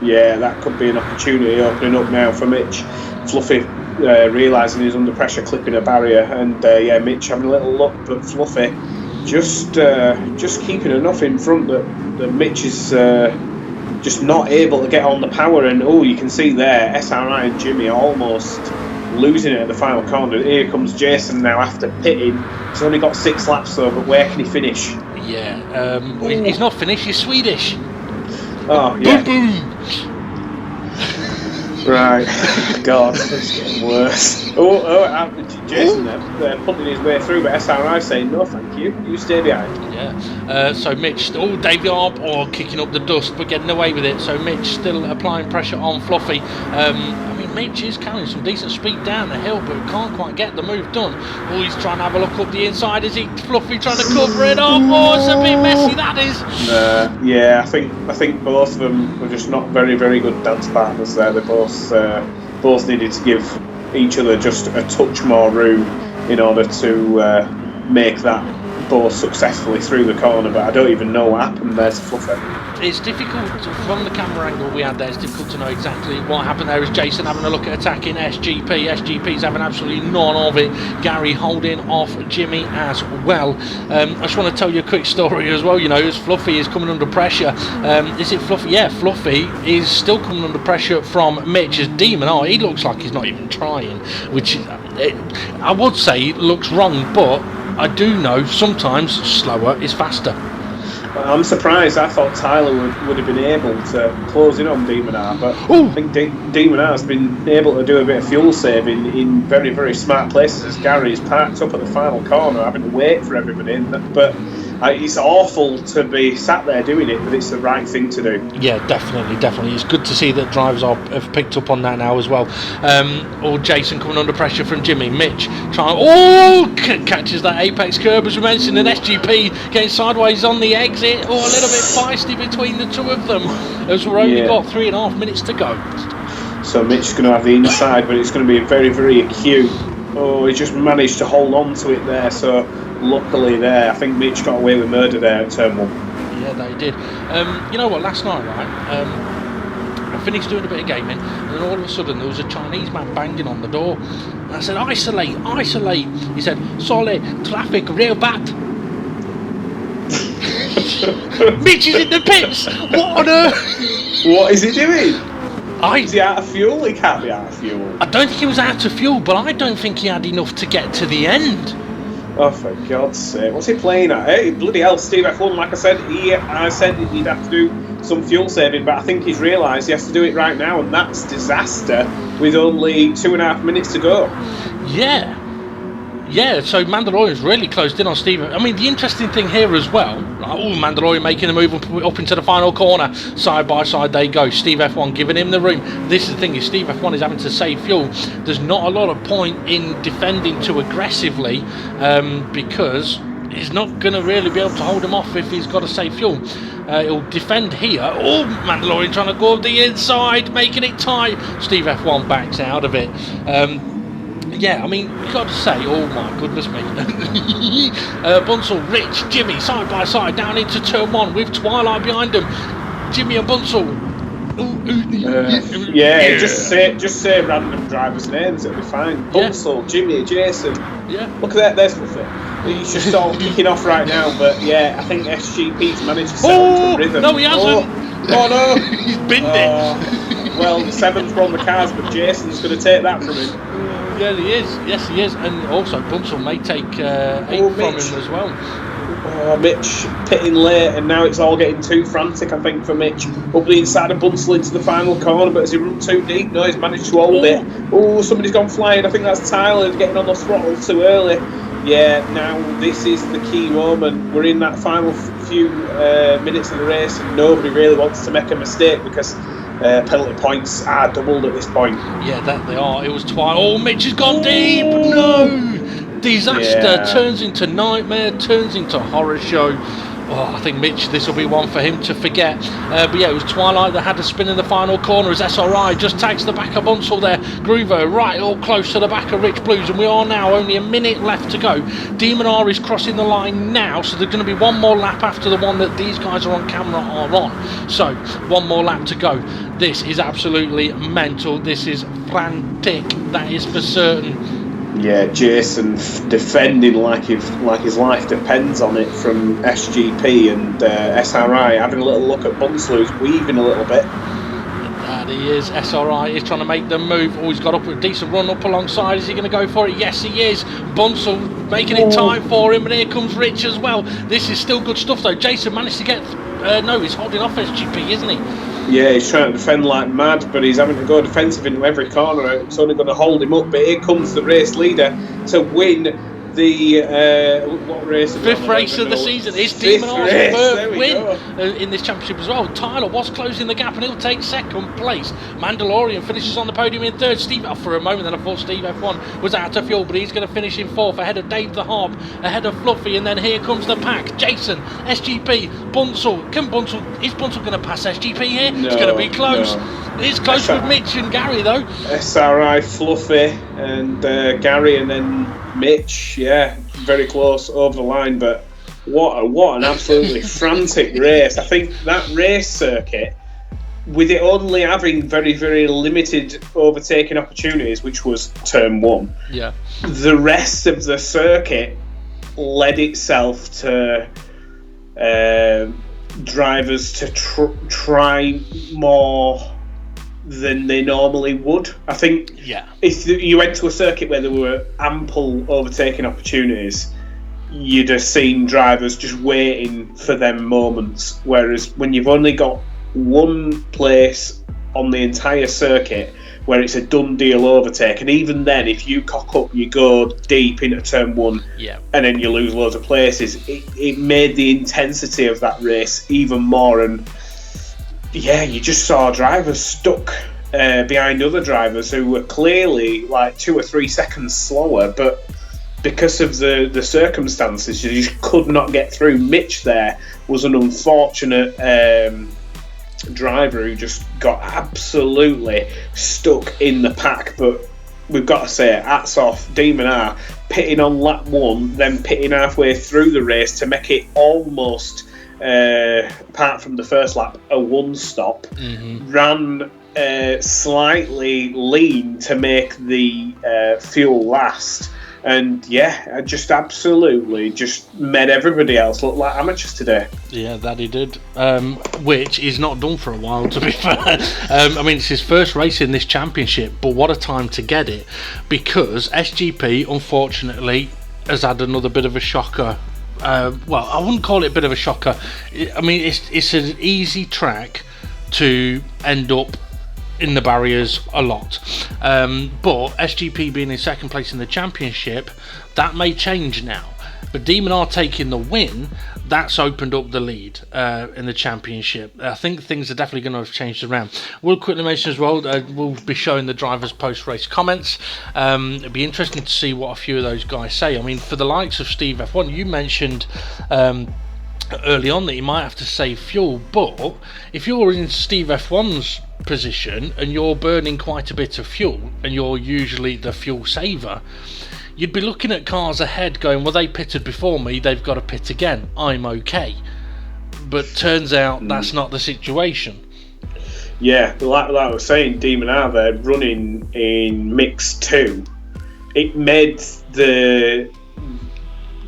Yeah, that could be an opportunity opening up now for Mitch. Fluffy realising he's under pressure, clipping a barrier, and Mitch having a little look, but Fluffy just keeping enough in front that Mitch is just not able to get on the power. And you can see there SRI and Jimmy are almost losing it at the final corner. Here comes Jason now after pitting. He's only got 6 laps though, but where can he finish? Yeah, he's not finished, he's Swedish. Oh yeah. Boom, boom. Right. God, it's getting worse. Jason there punting his way through, but SRI saying no thank you, you stay behind. Yeah, so Mitch, Davey Arp kicking up the dust but getting away with it, so Mitch still applying pressure on Fluffy. Mitch is carrying some decent speed down the hill, but can't quite get the move done. He's trying to have a look up the inside. Is he Fluffy trying to cover it up? It's a bit messy, that is. Yeah, I think both of them were just not very, very good dance partners there. They both needed to give each other just a touch more room in order to make that both successfully through the corner, but I don't even know what happened there to Fluffy. It's difficult from the camera angle we had there. It's difficult to know exactly what happened there. Is Jason having a look at attacking SGP? SGP's having absolutely none of it. Gary holding off Jimmy as well. I just want to tell you a quick story as well. As Fluffy is coming under pressure. Is it Fluffy? Yeah, Fluffy is still coming under pressure from Mitch as Demon. He looks like he's not even trying, which I would say looks wrong, but I do know sometimes slower is faster. I'm surprised. I thought Tyler would have been able to close in on Demon R, but I think Demon R has been able to do a bit of fuel saving in very, very smart places as Gary's parked up at the final corner having to wait for everybody. But it's awful to be sat there doing it, but it's the right thing to do. Yeah, definitely. It's good to see that drivers have picked up on that now as well. Jason coming under pressure from Jimmy. Mitch catches that apex curb as we mentioned, and SGP getting sideways on the exit. A little bit feisty between the two of them as we're only got 3.5 minutes to go. So Mitch is going to have the inside, but it's going to be very, very acute. He just managed to hold on to it there, so luckily there, I think Mitch got away with murder there at turn 1. Yeah, they did. You know what, last night, right, finished doing a bit of gaming, and then all of a sudden there was a Chinese man banging on the door. And I said, isolate, isolate. He said, sorry, traffic real bad. Mitch is in the pits. What on earth? What is he doing? Is he out of fuel? He can't be out of fuel. I don't think he was out of fuel, but I don't think he had enough to get to the end. Oh, for God's sake. What's he playing at? Hey, bloody hell, Steve F1, like I said he'd have to do some fuel saving, but I think he's realised he has to do it right now, and that's disaster with only 2.5 minutes to go. Yeah, so Mandalorian's really closed in on Steve. I mean, the interesting thing here as well, Mandalorian making the move up into the final corner. Side by side they go. Steve F1 giving him the room. This is the thing, is Steve F1 is having to save fuel. There's not a lot of point in defending too aggressively because he's not going to really be able to hold him off if he's got to save fuel. He'll defend here. Oh, Mandalorian trying to go up the inside, making it tight. Steve F1 backs out of it. Yeah, I mean, you've got to say, oh my goodness me. Bunsell, Rich, Jimmy, side by side, down into turn 1 with Twilight behind them. Jimmy and Bunsell. Just say random drivers' names, it'll be fine. Bunsell, Jimmy, Jason. Yeah. Look at that, there's Fluffy. He's just sort of kicking off right now, but yeah, I think SGP's managed to settle into rhythm. No, he hasn't. Oh no. He's binned it. Well, the 7th were on the cars, but Jason's going to take that from him. Yeah, he is. Yes, he is. And also, Bunsell may take 8 from him as well. Oh, Mitch pitting late, and now it's all getting too frantic, I think, for Mitch. Up the inside of Bunsell into the final corner, but as he runs too deep, no, he's managed to hold it. Oh, somebody's gone flying. I think that's Tyler getting on the throttle too early. Yeah, now this is the key moment. We're in that final few minutes of the race, and nobody really wants to make a mistake because penalty points are doubled at this point. Yeah, that they are. It was twice. Oh, Mitch has gone deep. No! Disaster turns into nightmare, turns into horror show. Oh, I think Mitch, this will be one for him to forget. But yeah, it was Twilight that had to spin in the final corner as SRI just tags the back of Bunsell there. Groover right all close to the back of Rich Blues, and we are now only a minute left to go. Demon R is crossing the line now, so there's going to be one more lap after the one that these guys are on camera are on. So, one more lap to go. This is absolutely mental. This is frantic. That is for certain. Yeah, Jason defending like his life depends on it from SGP, and SRI having a little look at Bunsell, who's weaving a little bit. And he is. SRI is trying to make them move. Oh, he's got up a decent run up alongside. Is he going to go for it? Yes, he is. Bunsell making it tight for him, and here comes Rich as well. This is still good stuff though. Jason managed to get... no, he's holding off SGP, isn't he? Yeah, he's trying to defend like mad, but he's having to go defensive into every corner. It's only going to hold him up, but here comes the race leader to win the what race? 5th race of the season. It's Demon R's first win in this championship as well. Tyler was closing the gap, and he'll take 2nd place. Mandalorian finishes on the podium in 3rd. Steve, for a moment, then I thought Steve F1 was out of fuel, but he's going to finish in 4th ahead of Dave the Harp, ahead of Fluffy, and then here comes the pack. Jason, SGP, Bunsell. Is Bunsell going to pass SGP here? No, it's going to be close. No. It's close with Mitch and Gary though. SRI, Fluffy, and Gary, and then Mitch. Yeah, very close over the line, but what an absolutely frantic race. I think that race circuit, with it only having very, very limited overtaking opportunities, which was turn 1, the rest of the circuit led itself to drivers to try more than they normally would. I think if you went to a circuit where there were ample overtaking opportunities, you'd have seen drivers just waiting for them moments, whereas when you've only got one place on the entire circuit where it's a done deal overtake, and even then if you cock up, you go deep into turn 1 and then you lose loads of places, it made the intensity of that race even more. And yeah, you just saw drivers stuck behind other drivers who were clearly like 2 or 3 seconds slower, but because of the circumstances, you just could not get through. Mitch there was an unfortunate driver who just got absolutely stuck in the pack, but we've got to say, hats off, Demon R, pitting on lap 1, then pitting halfway through the race to make it almost, apart from the first lap, a 1 stop. Ran slightly lean to make the fuel last. And I just absolutely just made everybody else look like amateurs today. Yeah, that he did. Which he's not done for a while, to be fair. I mean, it's his first race in this championship, but what a time to get it. Because SGP, unfortunately, has had another bit of a shocker. Well, I wouldn't call it a bit of a shocker. I mean, it's an easy track to end up in the barriers a lot, but SGP being in second place in the championship, that may change now. But Demon R taking the win, that's opened up the lead in the championship. I think things are definitely going to have changed around. We'll quickly mention as well, we'll be showing the drivers' post-race comments. It'd be interesting to see what a few of those guys say. I mean, for the likes of Steve F1, you mentioned early on that you might have to save fuel, but if you're in Steve F1's position and you're burning quite a bit of fuel and you're usually the fuel saver, you'd be looking at cars ahead going, well, they pitted before me, they've got to pit again, I'm okay. But turns out that's not the situation. Yeah, like I was saying, Demon R there running in mix 2, it made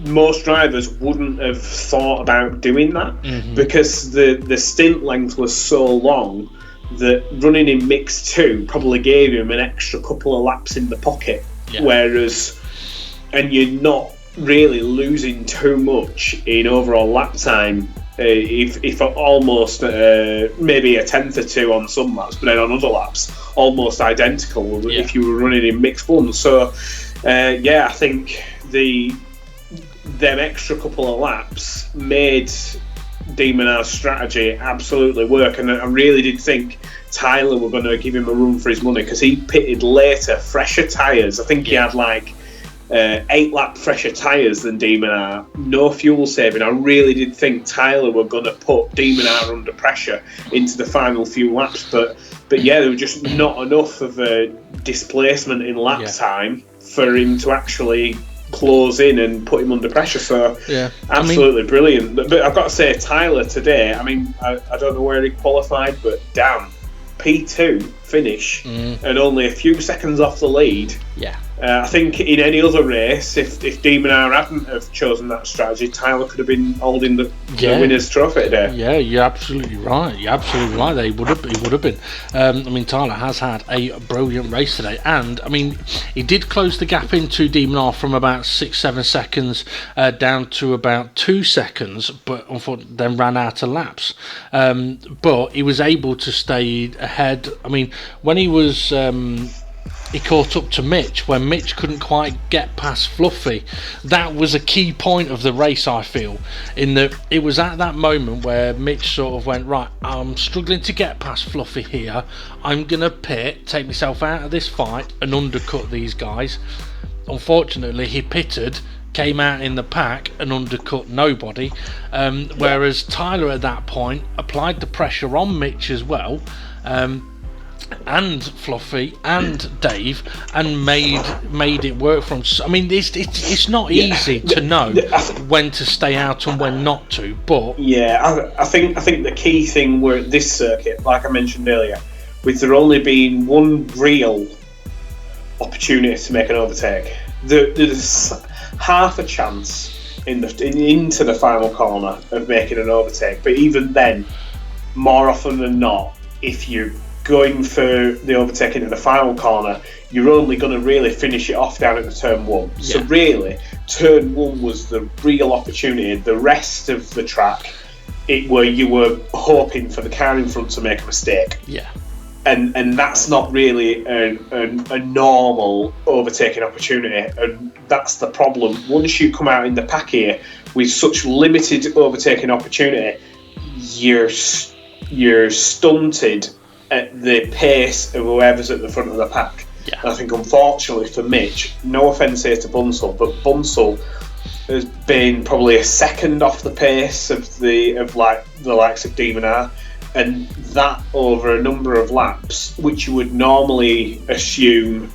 most drivers wouldn't have thought about doing that, because the stint length was so long that running in mix 2 probably gave him an extra couple of laps in the pocket. Whereas, and you're not really losing too much in overall lap time, if almost maybe a tenth or two on some laps, but then on other laps almost identical if you were running in mix 1. So I think them extra couple of laps made Demon R's strategy absolutely work, and I really did think Tyler were going to give him a run for his money, because he pitted later, fresher tyres. I think he had like 8 lap fresher tyres than Demon R, no fuel saving. I really did think Tyler were going to put Demon R under pressure into the final few laps, but there was just not enough of a displacement in lap time for him to actually close in and put him under pressure. So absolutely brilliant. But I've got to say, Tyler today, I mean, I don't know where he qualified, but damn, P2 finish and only a few seconds off the lead. I think in any other race, if Demon R hadn't have chosen that strategy, Tyler could have been holding the winner's trophy today. Yeah, you're absolutely right. He would have been. I mean, Tyler has had a brilliant race today, and I mean, he did close the gap into Demon R from about 6-7 seconds down to about 2 seconds, but unfortunately then ran out of laps. But he was able to stay ahead. I mean, when he was he caught up to Mitch when Mitch couldn't quite get past Fluffy. That was a key point of the race, I feel, in that it was at that moment where Mitch sort of went, right, I'm struggling to get past Fluffy here, I'm gonna pit, take myself out of this fight and undercut these guys. Unfortunately, he pitted, came out in the pack and undercut nobody, whereas Tyler at that point applied the pressure on Mitch as well, and Fluffy and Dave, and made it work from. I mean, it's not easy to know when to stay out and when not to, but I think the key thing were at this circuit, like I mentioned earlier, with there only being one real opportunity to make an overtake, there's half a chance into the final corner of making an overtake, but even then, more often than not, if you're going for the overtake into the final corner, you're only going to really finish it off down at the turn 1. So really, turn 1 was the real opportunity. The rest of the track, you were hoping for the car in front to make a mistake. And that's not really a normal overtaking opportunity, and that's the problem. Once you come out in the pack here with such limited overtaking opportunity, you're stunted at the pace of whoever's at the front of the pack. And I think, unfortunately for Mitch, no offence here to Bunsell, but Bunsell has been probably a second off the pace of the likes of Demon R, and that over a number of laps, which you would normally assume,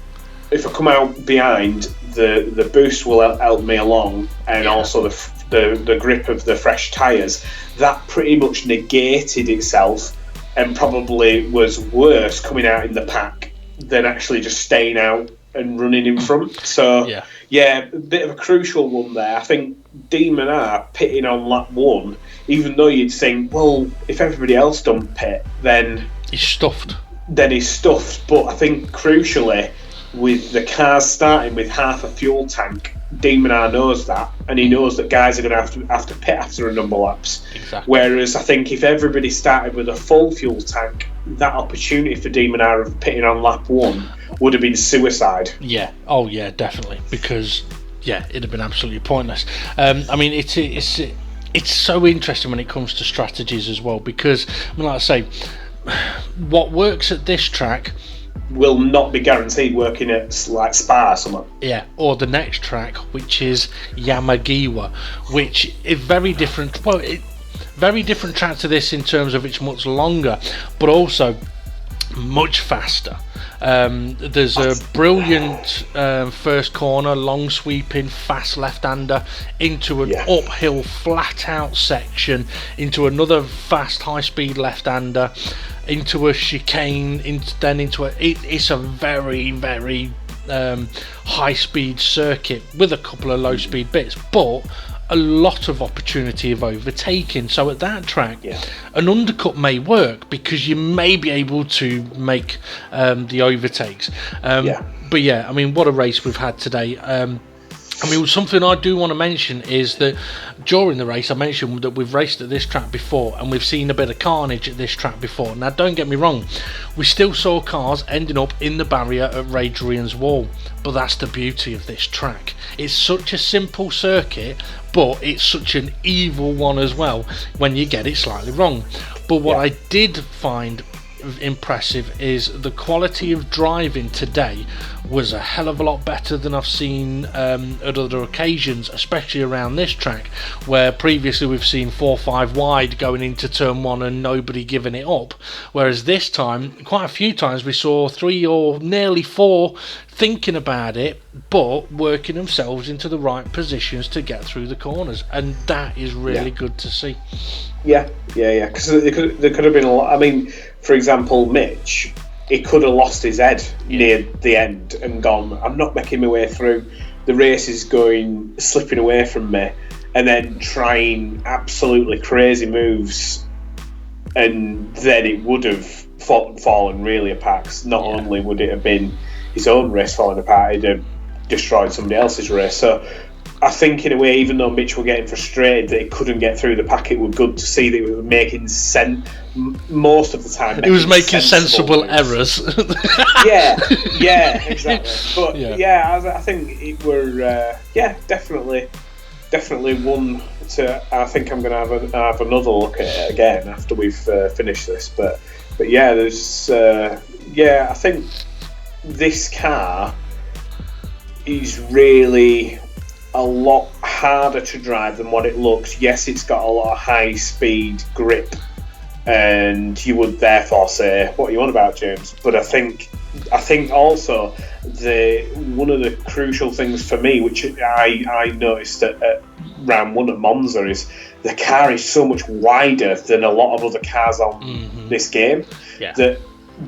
if I come out behind, the boost will help me along, and also the grip of the fresh tyres. That pretty much negated itself and probably was worse coming out in the pack than actually just staying out and running in front. So, yeah, a bit of a crucial one there. I think Demon R pitting on lap 1, even though you'd think, well, if everybody else done pit, then he's stuffed. But I think crucially, with the cars starting with half a fuel tank, Demon R knows that, and he knows that guys are going to have to pit after a number of laps. Exactly. Whereas I think if everybody started with a full fuel tank, that opportunity for Demon R of pitting on lap 1 would have been suicide. Yeah. Oh yeah, definitely. Because it'd have been absolutely pointless. I mean, it's so interesting when it comes to strategies as well. Because I mean, like I say, what works at this track will not be guaranteed working at like Spa or something. Yeah, or the next track, which is Yamagiwa, which is very different. Well, very different track to this in terms of it's much longer, but also much faster. There's a brilliant first corner, long sweeping, fast left-hander into an uphill, flat-out section, into another fast, high-speed left-hander, into a chicane, it's a very, very high-speed circuit with a couple of low-speed bits, but a lot of opportunity of overtaking. So at that track, an undercut may work because you may be able to make the overtakes. But yeah, I mean, what a race we've had today. I mean, something I do want to mention is that during the race I mentioned that we've raced at this track before and we've seen a bit of carnage at this track before. Now don't get me wrong, we still saw cars ending up in the barrier at Radrian's Wall, but that's the beauty of this track. It's such a simple circuit, but it's such an evil one as well when you get it slightly wrong. But what I did find impressive is the quality of driving today was a hell of a lot better than I've seen at other occasions, especially around this track, where previously we've seen 4-5 wide going into turn 1 and nobody giving it up, whereas this time quite a few times we saw 3 or nearly 4 thinking about it but working themselves into the right positions to get through the corners, and that is really good to see. Because there could have been a lot. I mean, for example, Mitch, he could have lost his head near the end and gone, I'm not making my way through, the race is slipping away from me, and then trying absolutely crazy moves, and then it would have fallen really apart. Not only would it have been his own race falling apart, it'd have destroyed somebody else's race. So I think in a way, even though Mitch were getting frustrated that he couldn't get through the pack, it was good to see that he was making sense most of the time. He was making sensible errors. Exactly. But I think it were definitely one to. I think I'm going to have another look at it again after we've finished this. But there's I think this car is really a lot harder to drive than what it looks. Yes, it's got a lot of high speed grip, and you would therefore say, what are you on about, James? But I think also one of the crucial things for me, which I noticed at round 1 at Monza, is the car is so much wider than a lot of other cars on this game, that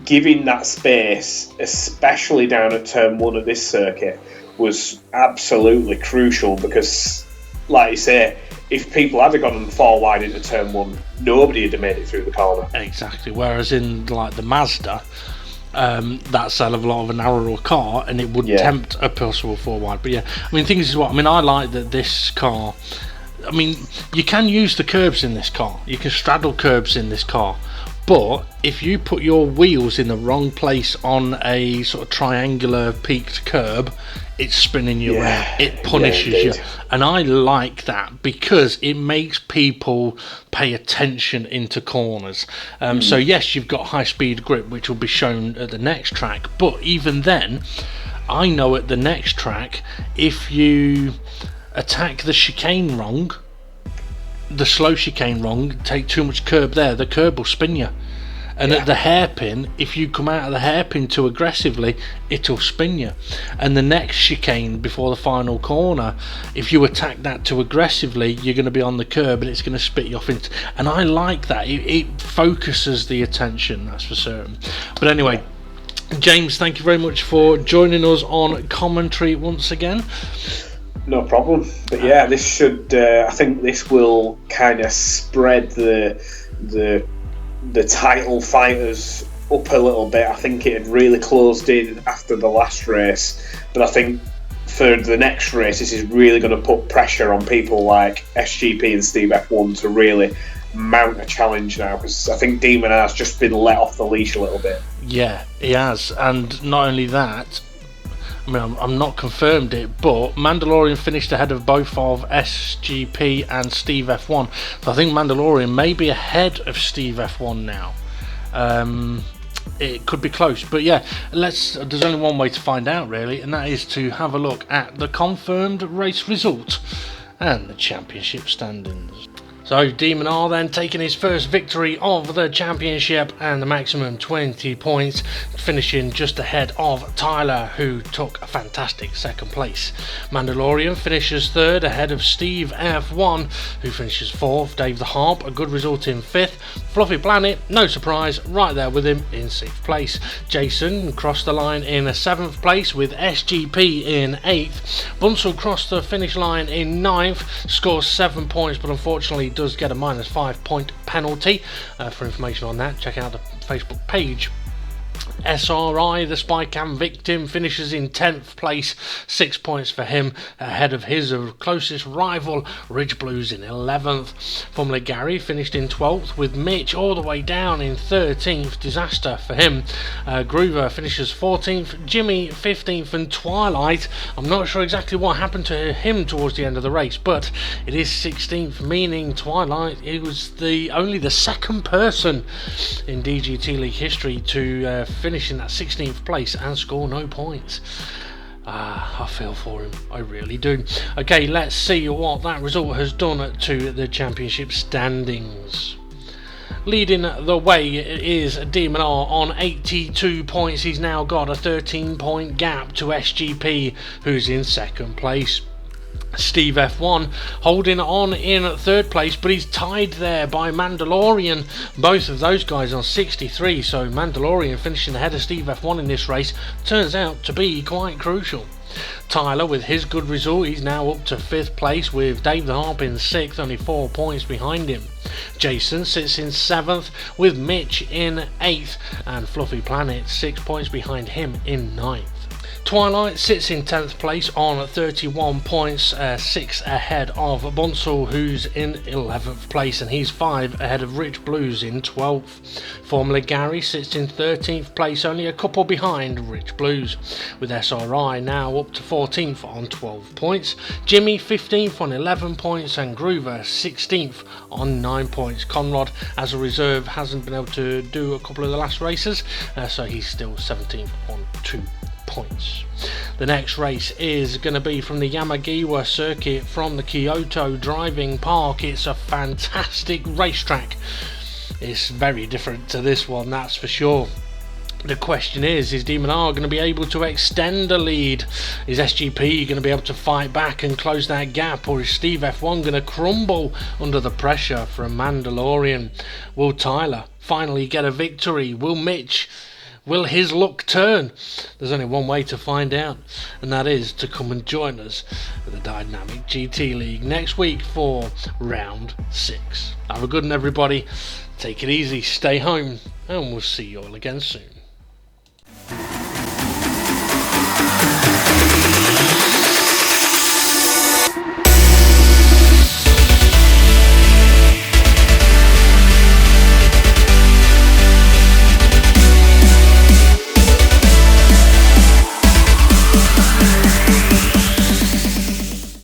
giving that space, especially down at turn 1 at this circuit, was absolutely crucial, because, like you say, if people had gone 4 wide into turn 1, nobody would have made it through the corner. Exactly. Whereas in like the Mazda, that's a hell of a lot of a narrower car, and it would tempt a possible 4 wide. But I mean, things is what I mean. I like that this car. I mean, you can use the curbs in this car. You can straddle curbs in this car. But if you put your wheels in the wrong place on a sort of triangular peaked curb, it's spinning you around. It punishes you. And I like that because it makes people pay attention into corners. So yes, you've got high speed grip, which will be shown at the next track. But even then, I know at the next track, if you attack the chicane wrong, the slow chicane wrong, take too much curb there, the curb will spin you. And at the hairpin, if you come out of the hairpin too aggressively, it'll spin you. And the next chicane before the final corner, if you attack that too aggressively, you're going to be on the curb and it's going to spit you off. And I like that. It focuses the attention, that's for certain. But anyway, James, thank you very much for joining us on commentary once again. No problem. But yeah, this should. I think this will kind of spread the title fighters up a little bit. I think it had really closed in after the last race, but I think for the next race, this is really going to put pressure on people like SGP and Steve F1 to really mount a challenge now, because I think Demon has just been let off the leash a little bit. Yeah, he has, and not only that, I mean, I'm not confirmed it, but Mandalorian finished ahead of both of SGP and Steve F1. So I think Mandalorian may be ahead of Steve F1 now. It could be close, but yeah, there's only one way to find out really, and that is to have a look at the confirmed race result and the championship standings. So Demon R then taking his first victory of the championship and the maximum 20 points, finishing just ahead of Tyler, who took a fantastic second place. Mandalorian finishes third ahead of Steve F1, who finishes fourth. Dave the Harp, a good result in fifth. Fluffy Planet, no surprise, right there with him in sixth place. Jason crossed the line in seventh place with SGP in eighth. Bunsel crossed the finish line in ninth, scores 7 points, but unfortunately does get a -5 point penalty. For information on that, check out the Facebook page. SRI, the spy cam victim, finishes in 10th place, 6 points for him, ahead of his closest rival, Ridge Blues, in 11th. Formula Gary finished in 12th, with Mitch all the way down in 13th, disaster for him. Groover finishes 14th, Jimmy 15th, and Twilight, I'm not sure exactly what happened to him towards the end of the race, but it is 16th, meaning Twilight, he was only the second person in DGT League history to finish in that 16th place and score no points. I feel for him, I really do. Okay, let's see what that result has done to the championship standings. Leading the way is Demon R on 82 points. He's now got a 13-point gap to SGP, who's in second place. Steve F1 holding on in third place, but he's tied there by Mandalorian. Both of those guys on 63, so Mandalorian finishing ahead of Steve F1 in this race turns out to be quite crucial. Tyler, with his good result, he's now up to 5th place, with Dave the Harp in 6th, only 4 points behind him. Jason sits in 7th, with Mitch in 8th, and Fluffy Planet 6 points behind him in 9th. Twilight sits in 10th place on 31 points, 6 ahead of Bunsel, who's in 11th place, and he's 5 ahead of Rich Blues in 12th. Formula Gary sits in 13th place, only a couple behind Rich Blues, with SRI now up to 14th on 12 points. Jimmy 15th on 11 points, and Groover 16th on 9 points. Conrad, as a reserve, hasn't been able to do a couple of the last races, so he's still 17th on 2 points. The next race is going to be from the Yamagiwa circuit from the Kyoto Driving Park. It's a fantastic racetrack. It's very different to this one, that's for sure. The question is Demon R going to be able to extend the lead? Is SGP going to be able to fight back and close that gap, or is Steve F1 going to crumble under the pressure from Mandalorian? Will Tyler finally get a victory? Will Mitch? Will his luck turn? There's only one way to find out, and that is to come and join us at the Dynamic GT League next week for round 6. Have a good one, everybody. Take it easy, stay home, and we'll see you all again soon.